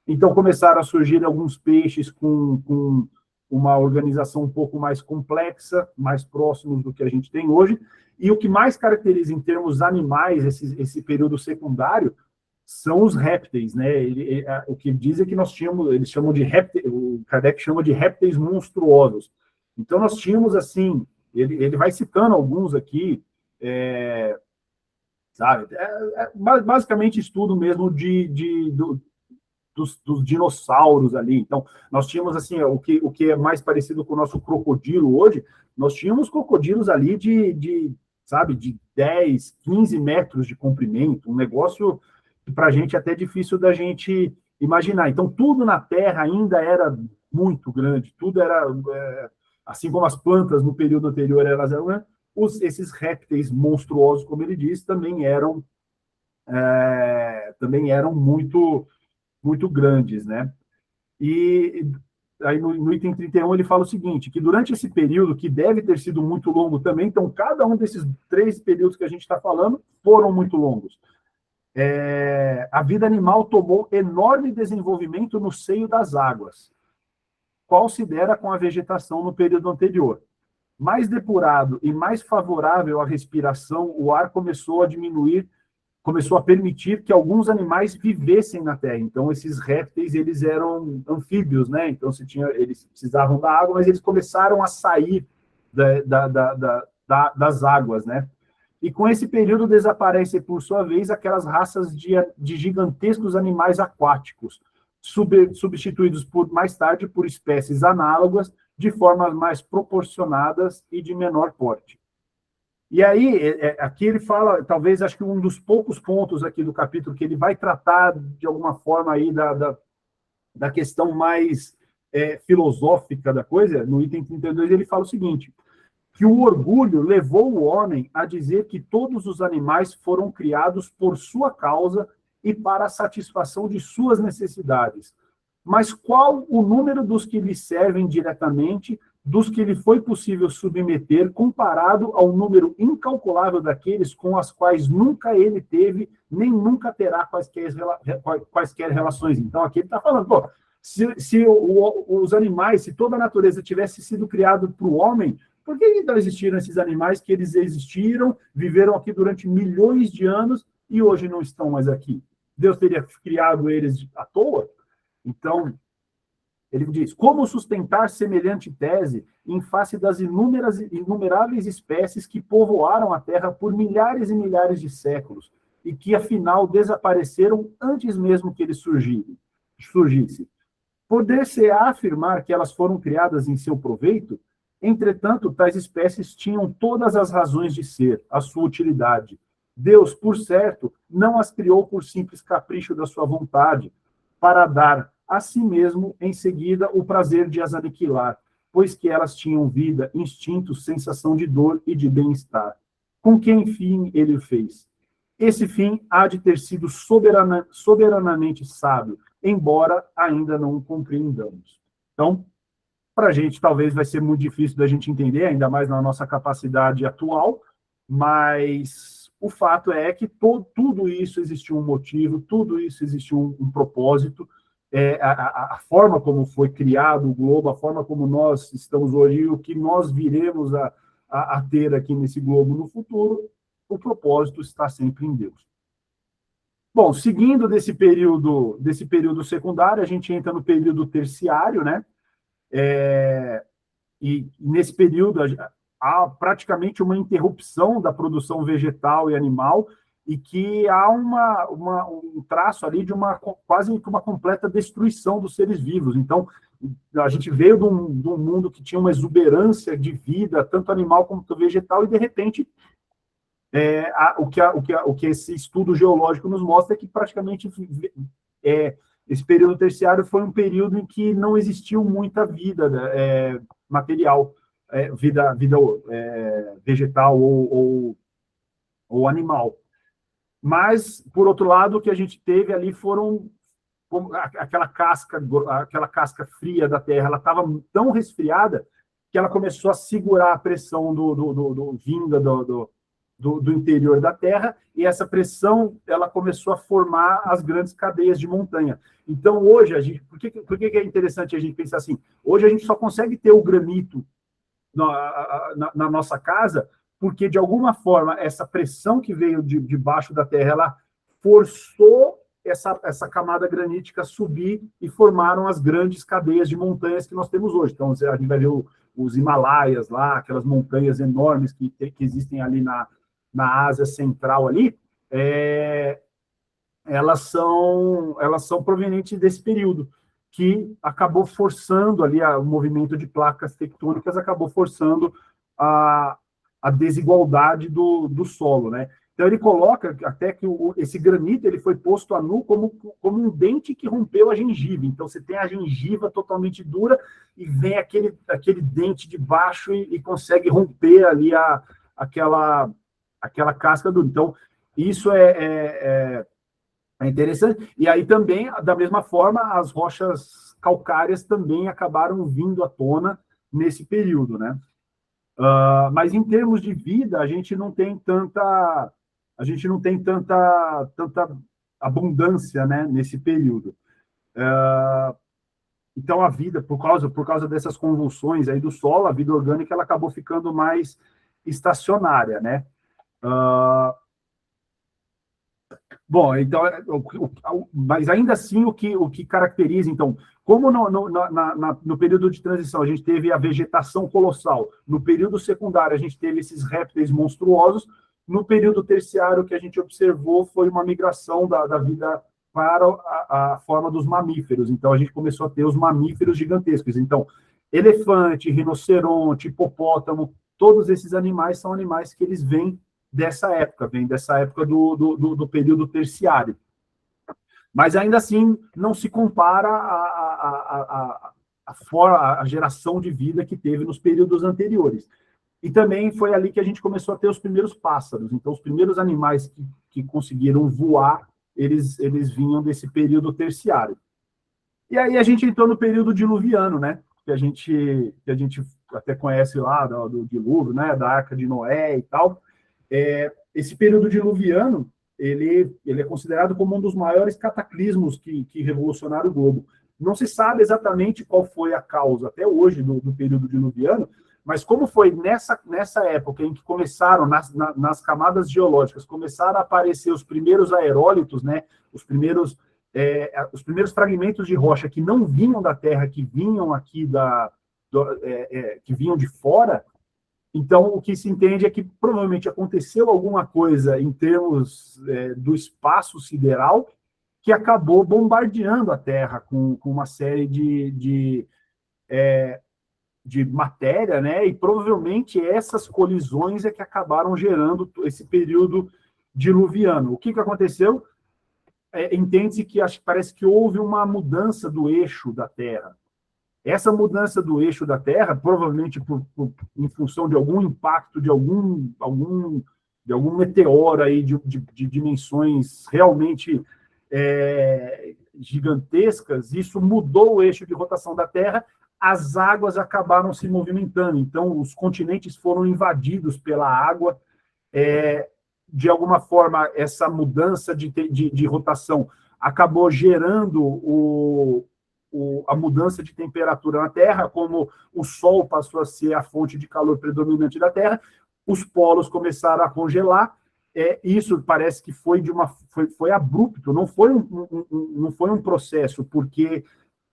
Então, começaram a surgir alguns peixes com uma organização um pouco mais complexa, mais próximos do que a gente tem hoje, e o que mais caracteriza em termos animais esse período secundário são os répteis, né? O que diz é que nós tínhamos, eles chamam de répteis, o Kardec chama de répteis monstruosos. Então, nós tínhamos, assim, ele vai citando alguns aqui, sabe? Basicamente estudo mesmo dos dinossauros ali. Então, nós tínhamos, assim, o que é mais parecido com o nosso crocodilo hoje, nós tínhamos crocodilos ali sabe, de 10, 15 metros de comprimento, um negócio que para a gente é até difícil da gente imaginar. Então, tudo na Terra ainda era muito grande, tudo era, assim como as plantas no período anterior elas eram, né? Esses répteis monstruosos, como ele diz, também eram muito muito grandes, né? E aí no item 31 ele fala o seguinte, que durante esse período, que deve ter sido muito longo também, então cada um desses 3 períodos que a gente está falando foram muito longos. A vida animal tomou enorme desenvolvimento no seio das águas, qual se dera com a vegetação no período anterior. Mais depurado e mais favorável à respiração, o ar começou a diminuir, começou a permitir que alguns animais vivessem na Terra. Então, esses répteis, eles eram anfíbios, né? Então, eles precisavam da água, mas eles começaram a sair das águas, né? E com esse período desaparecem, por sua vez, aquelas raças de gigantescos animais aquáticos, substituídos mais tarde por espécies análogas, de formas mais proporcionadas e de menor porte. E aí, aqui ele fala, talvez, acho que um dos poucos pontos aqui do capítulo que ele vai tratar, de alguma forma, aí da questão mais filosófica da coisa, no item 32, ele fala o seguinte, que o orgulho levou o homem a dizer que todos os animais foram criados por sua causa e para a satisfação de suas necessidades. Mas qual o número dos que lhe servem diretamente, dos que lhe foi possível submeter, comparado ao número incalculável daqueles com as quais nunca ele teve, nem nunca terá quaisquer relações. Então, aqui ele está falando, pô, se os animais, se toda a natureza tivesse sido criada para o homem, por que então existiram esses animais que eles existiram, viveram aqui durante milhões de anos e hoje não estão mais aqui? Deus teria criado eles à toa? Então, ele diz, como sustentar semelhante tese em face das inumeráveis espécies que povoaram a Terra por milhares e milhares de séculos e que, afinal, desapareceram antes mesmo que eles surgissem? Poder-se-á afirmar que elas foram criadas em seu proveito? Entretanto, tais espécies tinham todas as razões de ser, a sua utilidade. Deus, por certo, não as criou por simples capricho da sua vontade, para dar a si mesmo, em seguida, o prazer de as aniquilar, pois que elas tinham vida, instinto, sensação de dor e de bem-estar. Com que, enfim, ele o fez? Esse fim há de ter sido soberanamente sábio, embora ainda não o compreendamos. Então, para a gente, talvez vai ser muito difícil da gente entender, ainda mais na nossa capacidade atual, mas o fato é que tudo isso existiu um motivo, tudo isso existiu um propósito, a forma como foi criado o globo, a forma como nós estamos hoje e o que nós viremos a ter aqui nesse globo no futuro, o propósito está sempre em Deus. Bom, seguindo desse período secundário, a gente entra no período terciário, né? E nesse período há praticamente uma interrupção da produção vegetal e animal, e que há um traço ali de quase que uma completa destruição dos seres vivos. Então, a gente veio de um mundo que tinha uma exuberância de vida, tanto animal como vegetal, e de repente, o que esse estudo geológico nos mostra é que praticamente esse período terciário foi um período em que não existiu muita vida material, vida vegetal ou animal. Mas, por outro lado, o que a gente teve ali foram aquela casca fria da Terra, ela estava tão resfriada que ela começou a segurar a pressão vinda do interior da Terra, e essa pressão ela começou a formar as grandes cadeias de montanha. Então, hoje, por que é interessante a gente pensar assim? Hoje a gente só consegue ter o granito na nossa casa porque, de alguma forma, essa pressão que veio de baixo da Terra, ela forçou essa camada granítica a subir e formaram as grandes cadeias de montanhas que nós temos hoje. Então, a gente vai ver os Himalaias lá, aquelas montanhas enormes que existem ali na Ásia Central ali, elas são provenientes desse período, que acabou forçando ali o movimento de placas tectônicas, acabou forçando a desigualdade do solo, né? Então, ele coloca até que esse granito ele foi posto a nu como um dente que rompeu a gengiva. Então, você tem a gengiva totalmente dura e vem aquele dente de baixo e consegue romper ali aquela casca dura. Então, isso é interessante. E aí também, da mesma forma, as rochas calcárias também acabaram vindo à tona nesse período, né? Mas em termos de vida, a gente não tem tanta abundância, né, nesse período. Então a vida, por causa dessas convulsões aí do solo, a vida orgânica ela acabou ficando mais estacionária, né? Bom, então, mas ainda assim o que caracteriza, então, como no período de transição a gente teve a vegetação colossal, no período secundário a gente teve esses répteis monstruosos, no período terciário o que a gente observou foi uma migração da vida para a forma dos mamíferos. Então a gente começou a ter os mamíferos gigantescos. Então, elefante, rinoceronte, hipopótamo, todos esses animais são animais que eles vêm dessa época do período terciário. Mas ainda assim não se compara a geração de vida que teve nos períodos anteriores. E também foi ali que a gente começou a ter os primeiros pássaros. Então, os primeiros animais que conseguiram voar, eles vinham desse período terciário. E aí a gente entrou no período diluviano, né? Que a gente até conhece lá do dilúvio, né? Da Arca de Noé e tal. Esse período diluviano, ele é considerado como um dos maiores cataclismos que revolucionaram o globo. Não se sabe exatamente qual foi a causa até hoje do período diluviano, mas como foi nessa época em que começaram, nas camadas geológicas, começaram a aparecer os primeiros aerólitos, né, os primeiros fragmentos de rocha que não vinham da Terra, que vinham aqui que vinham de fora. Então, o que se entende é que provavelmente aconteceu alguma coisa em termos do espaço sideral que acabou bombardeando a Terra com uma série de matéria, né? E provavelmente essas colisões é que acabaram gerando esse período diluviano. O que aconteceu? entende-se que parece que houve uma mudança do eixo da Terra. Essa mudança do eixo da Terra, provavelmente em função de algum impacto de algum meteoro aí de dimensões realmente gigantescas, isso mudou o eixo de rotação da Terra, as águas acabaram se movimentando, então os continentes foram invadidos pela água, de alguma forma essa mudança de rotação acabou gerando a mudança de temperatura na Terra, como o Sol passou a ser a fonte de calor predominante da Terra, os polos começaram a congelar. Isso parece que foi abrupto, não foi um processo, porque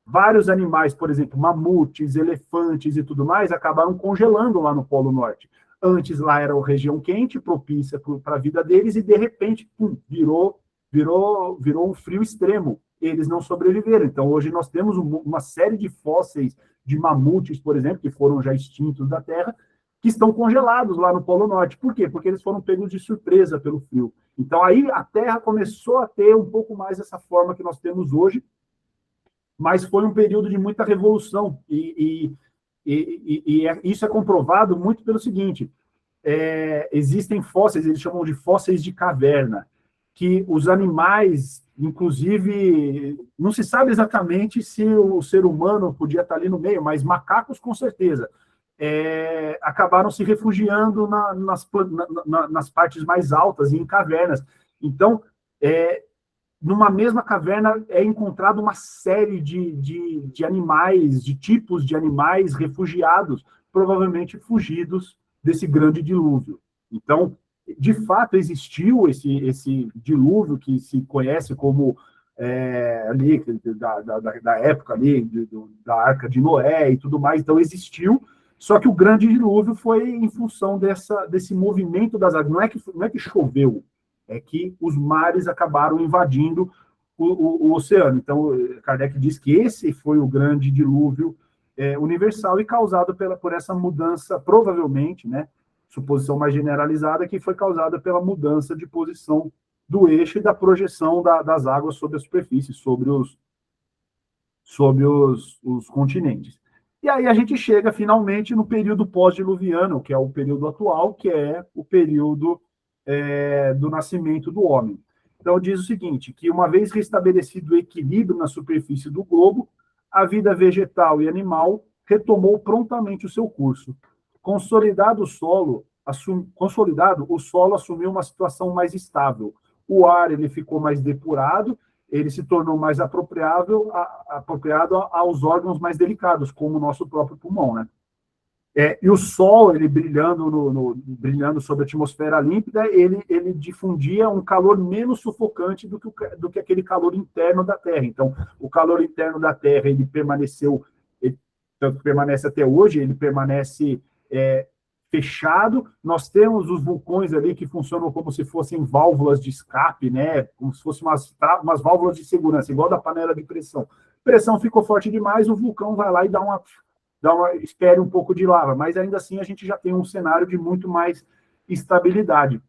vários animais, por exemplo, mamutes, elefantes e tudo mais, acabaram congelando lá no Polo Norte. Antes lá era uma região quente, propícia para a vida deles, e de repente, virou um frio extremo. Eles não sobreviveram. Então, hoje nós temos uma série de fósseis de mamutes, por exemplo, que foram já extintos da Terra, que estão congelados lá no Polo Norte. Por quê? Porque eles foram pegos de surpresa pelo frio. Então, aí a Terra começou a ter um pouco mais essa forma que nós temos hoje, mas foi um período de muita revolução. E isso é comprovado muito pelo seguinte: existem fósseis, eles chamam de fósseis de caverna, que os animais, inclusive, não se sabe exatamente se o ser humano podia estar ali no meio, mas macacos, com certeza, acabaram se refugiando nas partes mais altas e em cavernas. Então, numa mesma caverna é encontrado uma série de animais, de tipos de animais refugiados, provavelmente fugidos desse grande dilúvio. Então, de fato, existiu esse dilúvio que se conhece como ali da época ali da Arca de Noé e tudo mais. Então, existiu, só que o grande dilúvio foi em função desse movimento das águas. Não é que choveu, é que os mares acabaram invadindo o oceano. Então, Kardec diz que esse foi o grande dilúvio universal e causado por essa mudança, provavelmente, né, suposição mais generalizada, que foi causada pela mudança de posição do eixo e da projeção das águas sobre a superfície, sobre os continentes. E aí a gente chega, finalmente, no período pós-diluviano, que é o período atual, que é o período do nascimento do homem. Então, diz o seguinte, que uma vez restabelecido o equilíbrio na superfície do globo, a vida vegetal e animal retomou prontamente o seu curso. Consolidado, o solo assumiu uma situação mais estável. O ar ele ficou mais depurado, ele se tornou mais apropriado aos órgãos mais delicados, como o nosso próprio pulmão, né? E o Sol, ele brilhando sobre a atmosfera límpida, ele difundia um calor menos sufocante do que aquele calor interno da Terra. Então, o calor interno da Terra, ele permanece até hoje, ele permanece fechado. Nós temos os vulcões ali que funcionam como se fossem válvulas de escape, né? Como se fossem umas válvulas de segurança, igual da panela de pressão. Pressão ficou forte demais, o vulcão vai lá e espere um pouco de lava, mas ainda assim a gente já tem um cenário de muito mais estabilidade.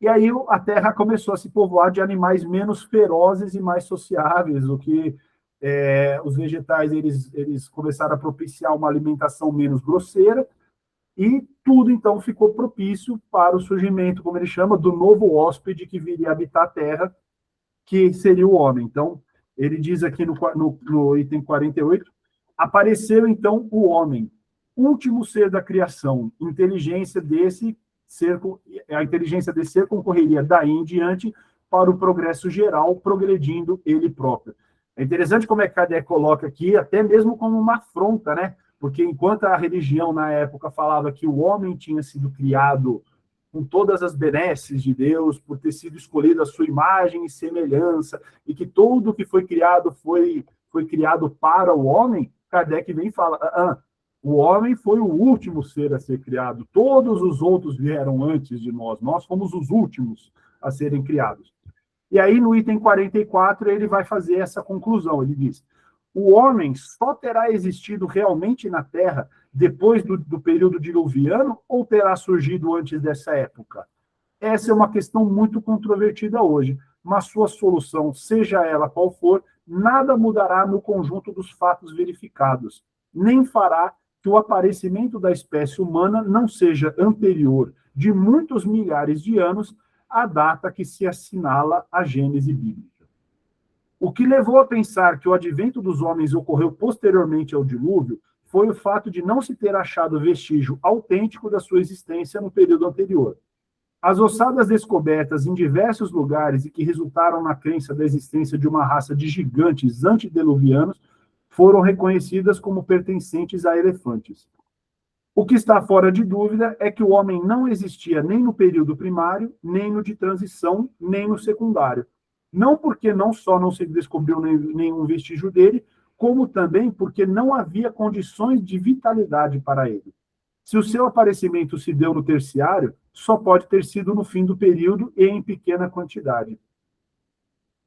E aí a Terra começou a se povoar de animais menos ferozes e mais sociáveis, o que os vegetais eles começaram a propiciar uma alimentação menos grosseira, e tudo então ficou propício para o surgimento, como ele chama, do novo hóspede que viria habitar a Terra, que seria o homem. Então, ele diz aqui no item 48, apareceu então o homem, último ser da criação. A inteligência desse ser concorreria daí em diante para o progresso geral, progredindo ele próprio. É interessante como Kardec coloca aqui, até mesmo como uma afronta, né? Porque enquanto a religião na época falava que o homem tinha sido criado com todas as benesses de Deus, por ter sido escolhido a sua imagem e semelhança, e que tudo que foi criado foi criado para o homem, Kardec vem e fala, o homem foi o último ser a ser criado, todos os outros vieram antes de nós fomos os últimos a serem criados. E aí, no item 44, ele vai fazer essa conclusão, ele diz, o homem só terá existido realmente na Terra depois do período diluviano ou terá surgido antes dessa época? Essa é uma questão muito controvertida hoje, mas sua solução, seja ela qual for, nada mudará no conjunto dos fatos verificados, nem fará que o aparecimento da espécie humana não seja anterior de muitos milhares de anos à data que se assinala a Gênese bíblica. O que levou a pensar que o advento dos homens ocorreu posteriormente ao dilúvio foi o fato de não se ter achado vestígio autêntico da sua existência no período anterior. As ossadas descobertas em diversos lugares e que resultaram na crença da existência de uma raça de gigantes antediluvianos foram reconhecidas como pertencentes a elefantes. O que está fora de dúvida é que o homem não existia nem no período primário, nem no de transição, nem no secundário. Não porque não só não se descobriu nenhum vestígio dele, como também porque não havia condições de vitalidade para ele. Se o seu aparecimento se deu no terciário, só pode ter sido no fim do período e em pequena quantidade.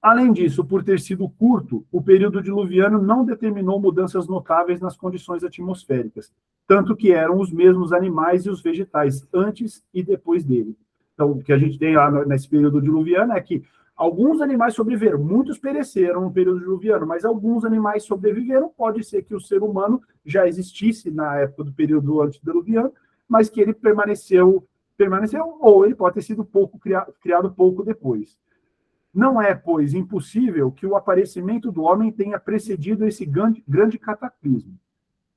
Além disso, por ter sido curto, o período diluviano não determinou mudanças notáveis nas condições atmosféricas, tanto que eram os mesmos animais e os vegetais antes e depois dele. Então, o que a gente tem lá nesse período diluviano é que alguns animais sobreviveram, muitos pereceram no período diluviano, mas alguns animais sobreviveram. Pode ser que o ser humano já existisse na época do período antediluviano, mas que ele permaneceu, ou ele pode ter sido criado pouco depois. Não é, pois, impossível que o aparecimento do homem tenha precedido esse grande cataclismo.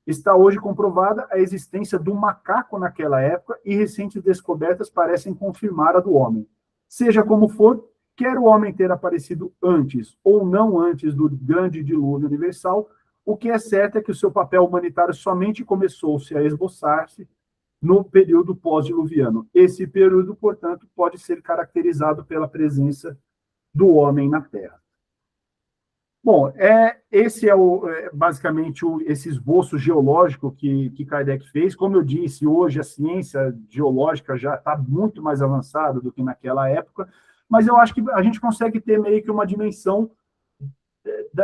Está hoje comprovada a existência do macaco naquela época e recentes descobertas parecem confirmar a do homem. Seja como for, quer o homem ter aparecido antes ou não antes do grande dilúvio universal, o que é certo é que o seu papel humanitário somente começou-se a esboçar-se no período pós-diluviano. Esse período, portanto, pode ser caracterizado pela presença do homem na Terra. Bom, esse é basicamente esse esboço geológico que Kardec fez. Como eu disse, hoje a ciência geológica já está muito mais avançada do que naquela época, mas eu acho que a gente consegue ter meio que uma dimensão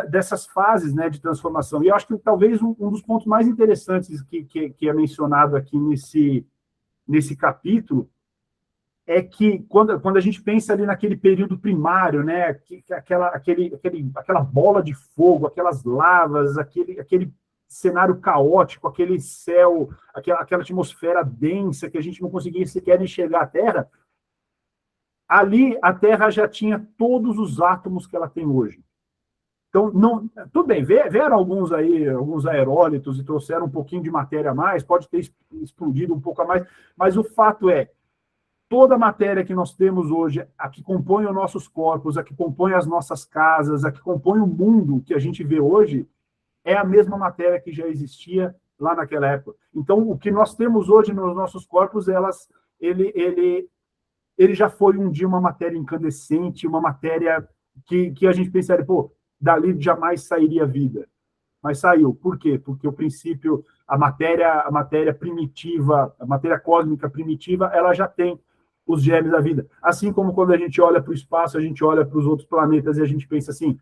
dessas fases, né, de transformação. E eu acho que talvez um dos pontos mais interessantes que é mencionado aqui nesse capítulo é que quando a gente pensa ali naquele período primário, né, aquela bola de fogo, aquelas lavas, aquele cenário caótico, aquele céu, aquela atmosfera densa que a gente não conseguia sequer enxergar a Terra, ali a Terra já tinha todos os átomos que ela tem hoje. Então, tudo bem, vieram alguns aerólitos e trouxeram um pouquinho de matéria a mais, pode ter explodido um pouco a mais, mas o fato é, toda a matéria que nós temos hoje, a que compõe os nossos corpos, a que compõe as nossas casas, a que compõe o mundo que a gente vê hoje, é a mesma matéria que já existia lá naquela época. Então, o que nós temos hoje nos nossos corpos, ele já foi um dia uma matéria incandescente, uma matéria que a gente pensaria, pô, dali jamais sairia vida. Mas saiu. Por quê? Porque o princípio, a matéria primitiva, a matéria cósmica primitiva, ela já tem os germes da vida. Assim como quando a gente olha para o espaço, a gente olha para os outros planetas e a gente pensa assim,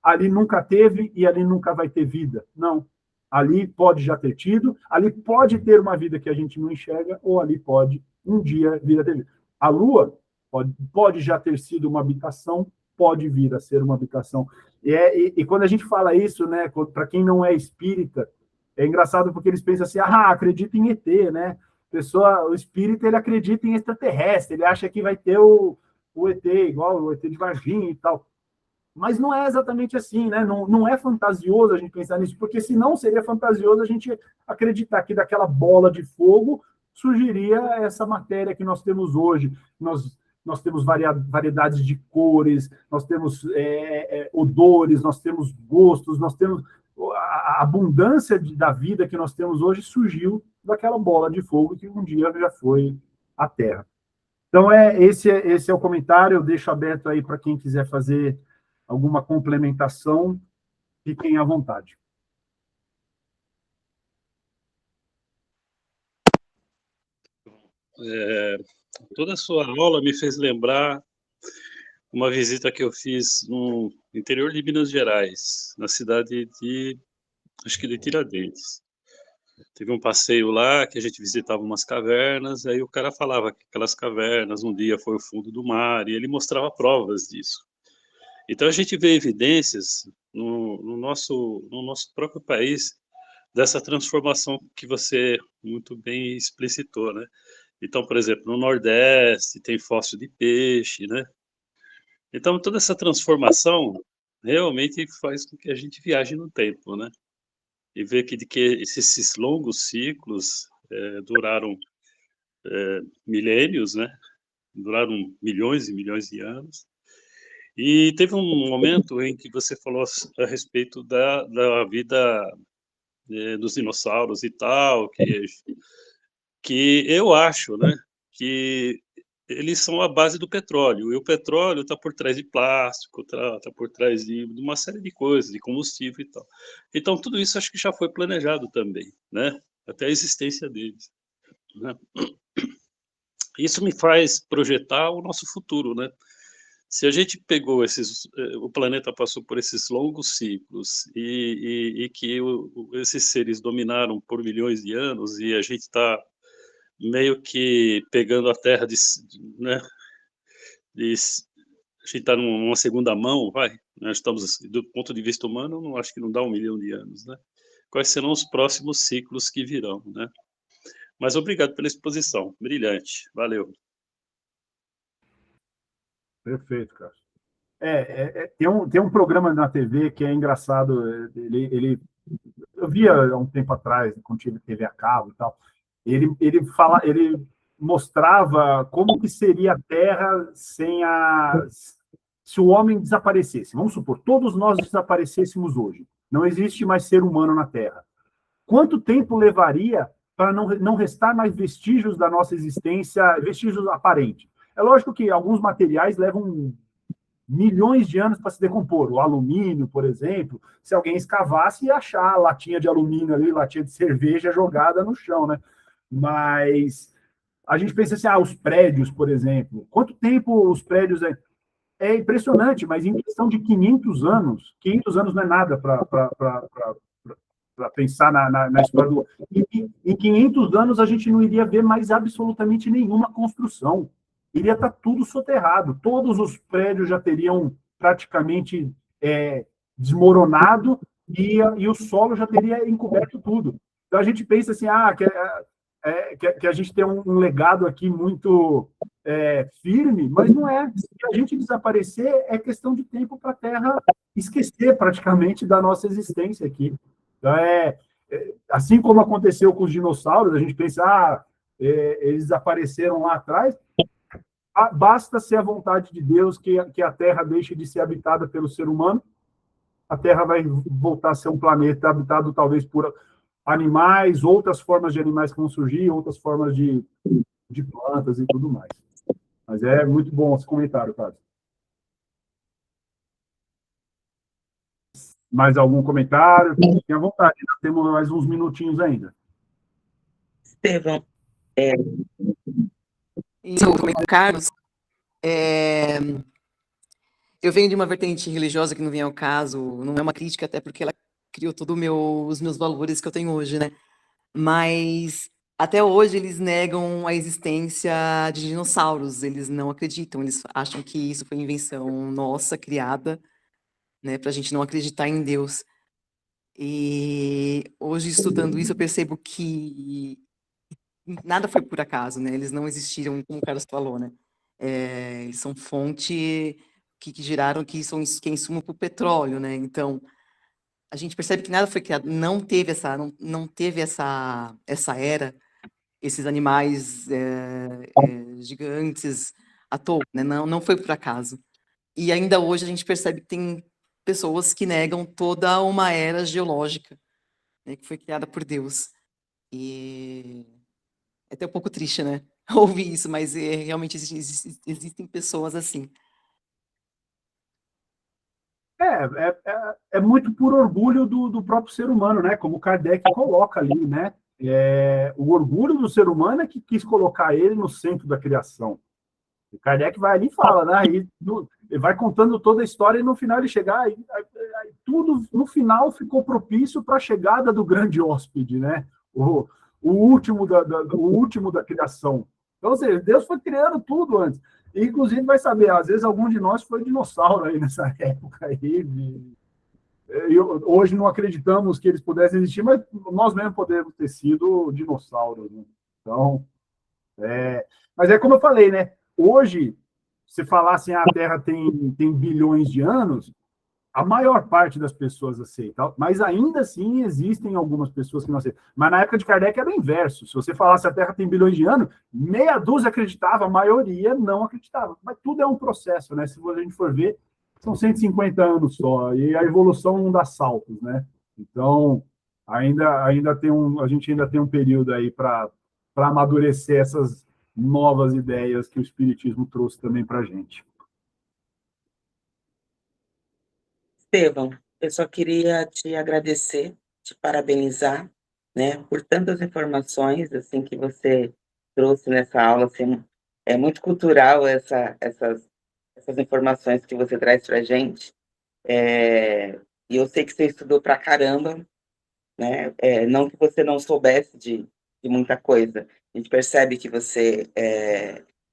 ali nunca teve e ali nunca vai ter vida. Não. Ali pode já ter tido, ali pode ter uma vida que a gente não enxerga, ou ali pode um dia vir a ter vida. A Lua pode já ter sido uma habitação, pode vir a ser uma habitação. E quando a gente fala isso, né, para quem não é espírita, é engraçado porque eles pensam assim, acredita em ET, né? O espírita, ele acredita em extraterrestre, ele acha que vai ter o ET, igual o ET de Varginha e tal. Mas não é exatamente assim, né? Não é fantasioso a gente pensar nisso, porque senão seria fantasioso a gente acreditar que daquela bola de fogo surgiria essa matéria que nós temos hoje. Nós temos variedades de cores, nós temos odores, nós temos gostos, nós temos... A abundância da vida que nós temos hoje surgiu daquela bola de fogo que um dia já foi a Terra. Então, esse é o comentário. Eu deixo aberto aí para quem quiser fazer alguma complementação, fiquem à vontade. Toda a sua aula me fez lembrar uma visita que eu fiz no interior de Minas Gerais, na cidade acho que de Tiradentes. Teve um passeio lá que a gente visitava umas cavernas, aí o cara falava que aquelas cavernas um dia foi o fundo do mar, e ele mostrava provas disso. Então, a gente vê evidências no nosso próprio país dessa transformação que você muito bem explicitou, né? Então, por exemplo, no Nordeste tem fóssil de peixe, né? Então, toda essa transformação realmente faz com que a gente viaje no tempo, né? E ver que esses longos ciclos duraram milênios, né? Duraram milhões e milhões de anos. E teve um momento em que você falou a respeito da vida dos dinossauros e tal, que eu acho, né, que eles são a base do petróleo, e o petróleo está por trás de plástico, está por trás de uma série de coisas, de combustível e tal. Então, tudo isso acho que já foi planejado também, né, até a existência deles, né. Isso me faz projetar o nosso futuro, né. Se a gente pegou o planeta passou por esses longos ciclos e que esses seres dominaram por milhões de anos e a gente está meio que pegando a Terra né, a gente está numa segunda mão, vai, nós estamos, do ponto de vista humano, não acho que não dá 1 milhão de anos, né? Quais serão os próximos ciclos que virão, né? Mas obrigado pela exposição, brilhante, valeu. Perfeito, cara. Tem um programa na TV que é engraçado, eu via há um tempo atrás, quando tive TV a cabo e tal, ele mostrava como que seria a Terra se o homem desaparecesse. Vamos supor, todos nós desaparecêssemos hoje. Não existe mais ser humano na Terra. Quanto tempo levaria para não restar mais vestígios da nossa existência, vestígios aparentes? É lógico que alguns materiais levam milhões de anos para se decompor. O alumínio, por exemplo, se alguém escavasse e achar latinha de alumínio ali, latinha de cerveja jogada no chão, né? Mas a gente pensa assim, os prédios, por exemplo. Quanto tempo os prédios... É impressionante, mas em questão de 500 anos não é nada para pensar na história do... Em 500 anos a gente não iria ver mais absolutamente nenhuma construção. Iria estar tudo soterrado. Todos os prédios já teriam praticamente desmoronado e o solo já teria encoberto tudo. Então a gente pensa assim, que a gente tem um legado aqui muito firme, mas não é. Se a gente desaparecer, é questão de tempo para a Terra esquecer praticamente da nossa existência aqui. Então, assim como aconteceu com os dinossauros, a gente pensa, eles desapareceram lá atrás, basta ser a vontade de Deus que a Terra deixe de ser habitada pelo ser humano, a Terra vai voltar a ser um planeta habitado talvez por animais, outras formas de animais que vão surgir, outras formas de plantas e tudo mais. Mas é muito bom esse comentário, Cássio. Mais algum comentário? Fique à vontade, nós temos mais uns minutinhos ainda. Estevão, Isso, Carlos, eu venho de uma vertente religiosa que não vem ao caso, não é uma crítica, até porque ela criou todos os meus valores que eu tenho hoje, né? Mas até hoje eles negam a existência de dinossauros, eles não acreditam, eles acham que isso foi invenção nossa, criada, né, para a gente não acreditar em Deus. E hoje, estudando isso, eu percebo que nada foi por acaso, né? Eles não existiram, como o Carlos falou, né? Eles são fonte que geraram, que é insumo para o petróleo, né? Então, a gente percebe que nada foi criado, não teve essa era, esses animais gigantes à toa, né? Não foi por acaso. E ainda hoje a gente percebe que tem pessoas que negam toda uma era geológica, né, que foi criada por Deus. E é até um pouco triste, né? Ouvir isso, mas realmente existem pessoas assim. É muito por orgulho do próprio ser humano, né? Como Kardec coloca ali, né? O orgulho do ser humano é que quis colocar ele no centro da criação. O Kardec vai ali e fala, né? Ele vai contando toda a história e no final ele chega, tudo no final ficou propício para a chegada do grande hóspede, né? O último da criação. Então, ou seja, Deus foi criando tudo antes. Inclusive, vai saber, às vezes algum de nós foi dinossauro aí nessa época aí. Hoje não acreditamos que eles pudessem existir, mas nós mesmos podemos ter sido dinossauros, né? Então, mas é como eu falei, né? Hoje, se falassem a Terra tem bilhões de anos, a maior parte das pessoas aceita, mas ainda assim existem algumas pessoas que não aceitam. Mas na época de Kardec era o inverso. Se você falasse a Terra tem bilhões de anos, meia dúzia acreditava, a maioria não acreditava. Mas tudo é um processo, né? Se a gente for ver, são 150 anos só, e a evolução não dá saltos, né? Então, a gente ainda tem um período aí para amadurecer essas novas ideias que o Espiritismo trouxe também para a gente. Estevão, eu só queria te agradecer, te parabenizar, né, por tantas informações assim que você trouxe nessa aula. Assim, é muito cultural essas informações que você traz para a gente. E eu sei que você estudou pra caramba, né? Não que você não soubesse de muita coisa. A gente percebe que você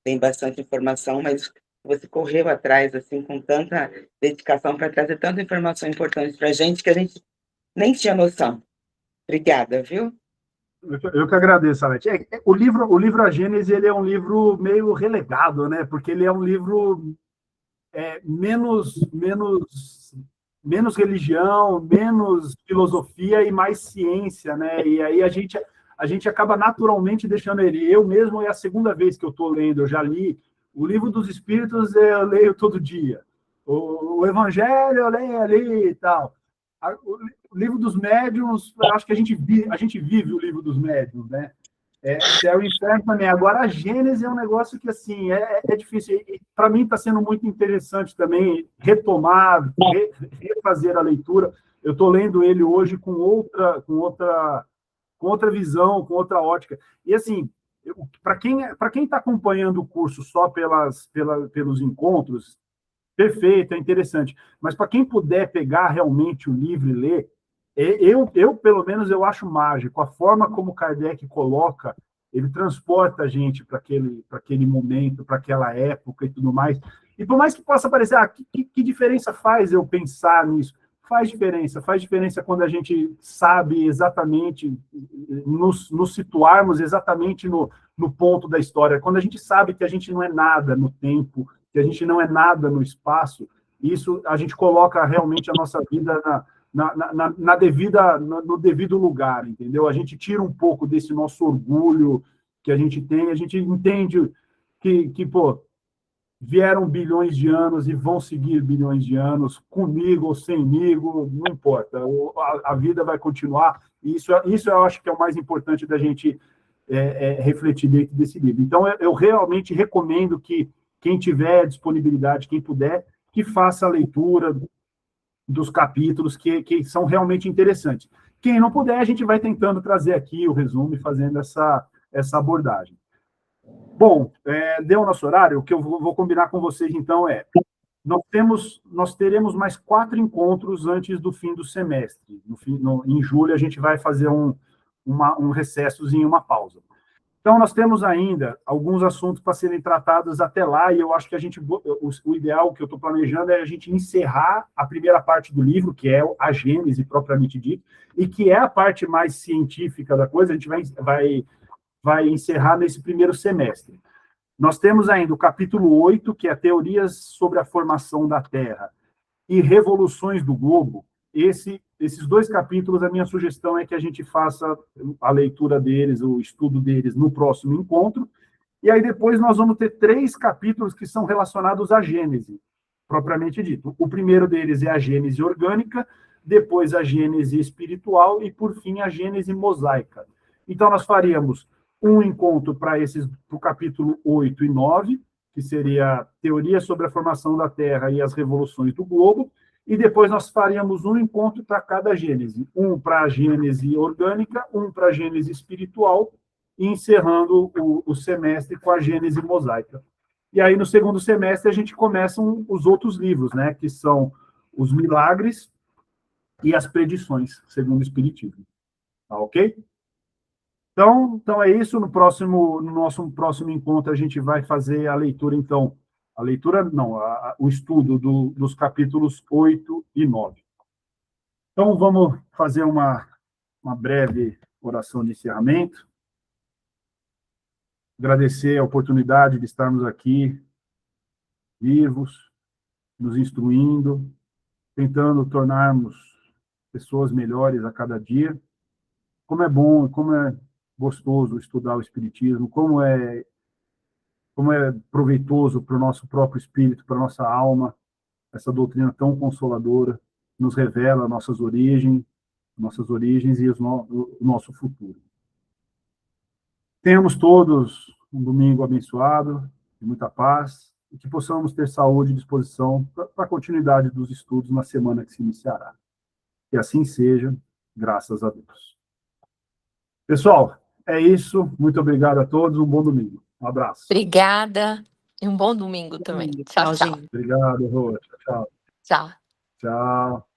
tem bastante informação, mas você correu atrás assim com tanta dedicação para trazer tanta informação importante para a gente que a gente nem tinha noção. Obrigada, viu? Eu que agradeço, Salete. O livro A Gênese, ele é um livro meio relegado, né? Porque ele é um livro menos religião, menos filosofia e mais ciência, né? E aí a gente acaba naturalmente deixando ele. Eu mesmo é a segunda vez que eu estou lendo, eu já li o Livro dos Espíritos, eu leio todo dia. O Evangelho eu leio ali e tal. O Livro dos Médiuns, eu acho que a gente vive o Livro dos Médiuns, né? Céu e Inferno também. Agora, a Gênese é um negócio que, assim, é difícil. Para mim, está sendo muito interessante também retomar, refazer a leitura. Eu estou lendo ele hoje com outra visão, com outra ótica. E, assim, para quem está acompanhando o curso só pelos encontros, perfeito, é interessante. Mas para quem puder pegar realmente o livro e ler, pelo menos, eu acho mágico. A forma como Kardec coloca, ele transporta a gente para aquele momento, para aquela época e tudo mais. E por mais que possa parecer, que diferença faz eu pensar nisso? Faz diferença quando a gente sabe exatamente, nos situarmos exatamente no ponto da história. Quando a gente sabe que a gente não é nada no tempo, que a gente não é nada no espaço, isso a gente coloca realmente a nossa vida no devido lugar, entendeu? A gente tira um pouco desse nosso orgulho que a gente tem, a gente entende que pô, vieram bilhões de anos e vão seguir bilhões de anos, comigo ou semigo, não importa, a vida vai continuar, e isso eu acho que é o mais importante da gente refletir dentro desse livro. Então, eu realmente recomendo que quem tiver disponibilidade, quem puder, que faça a leitura dos capítulos que são realmente interessantes. Quem não puder, a gente vai tentando trazer aqui o resumo e fazendo essa abordagem. Bom, deu o nosso horário. O que eu vou combinar com vocês, então, nós teremos mais 4 encontros antes do fim do semestre. Em julho, a gente vai fazer um recessozinho, uma pausa. Então, nós temos ainda alguns assuntos para serem tratados até lá, e eu acho que o ideal que eu estou planejando é a gente encerrar a primeira parte do livro, que é a Gênese propriamente dita, e que é a parte mais científica da coisa, a gente vai encerrar nesse primeiro semestre. Nós temos ainda o capítulo 8, que é Teorias sobre a Formação da Terra e Revoluções do Globo. Esses 2 capítulos, a minha sugestão é que a gente faça a leitura deles, o estudo deles no próximo encontro, e aí depois nós vamos ter 3 capítulos que são relacionados à Gênese, propriamente dito. O primeiro deles é a Gênese orgânica, depois a Gênese espiritual e, por fim, a Gênese mosaica. Então, nós faríamos um encontro para o capítulo 8 e 9, que seria Teoria sobre a Formação da Terra e as Revoluções do Globo, e depois nós faríamos um encontro para cada Gênese, um para a Gênese orgânica, um para a Gênese espiritual, e encerrando o semestre com a Gênese mosaica. E aí, no segundo semestre, a gente começa os outros livros, né, que são os milagres e as predições, segundo o Espiritismo. Tá ok? Então é isso. No nosso próximo encontro, a gente vai fazer a leitura, então, a leitura, não, o estudo dos capítulos 8 e 9. Então, vamos fazer uma breve oração de encerramento. Agradecer a oportunidade de estarmos aqui, vivos, nos instruindo, tentando tornarmos pessoas melhores a cada dia. Como é bom, como é gostoso estudar o Espiritismo, como é proveitoso para o nosso próprio espírito, para a nossa alma, essa doutrina tão consoladora, nos revela nossas origens e o nosso futuro. Tenhamos todos um domingo abençoado, de muita paz, e que possamos ter saúde e disposição para a continuidade dos estudos na semana que se iniciará. Que assim seja, graças a Deus. Pessoal, é isso. Muito obrigado a todos. Um bom domingo. Um abraço. Obrigada e um bom domingo também. Tchau, tchau. gente. Obrigado, Rô. Tchau. Tchau. Tchau.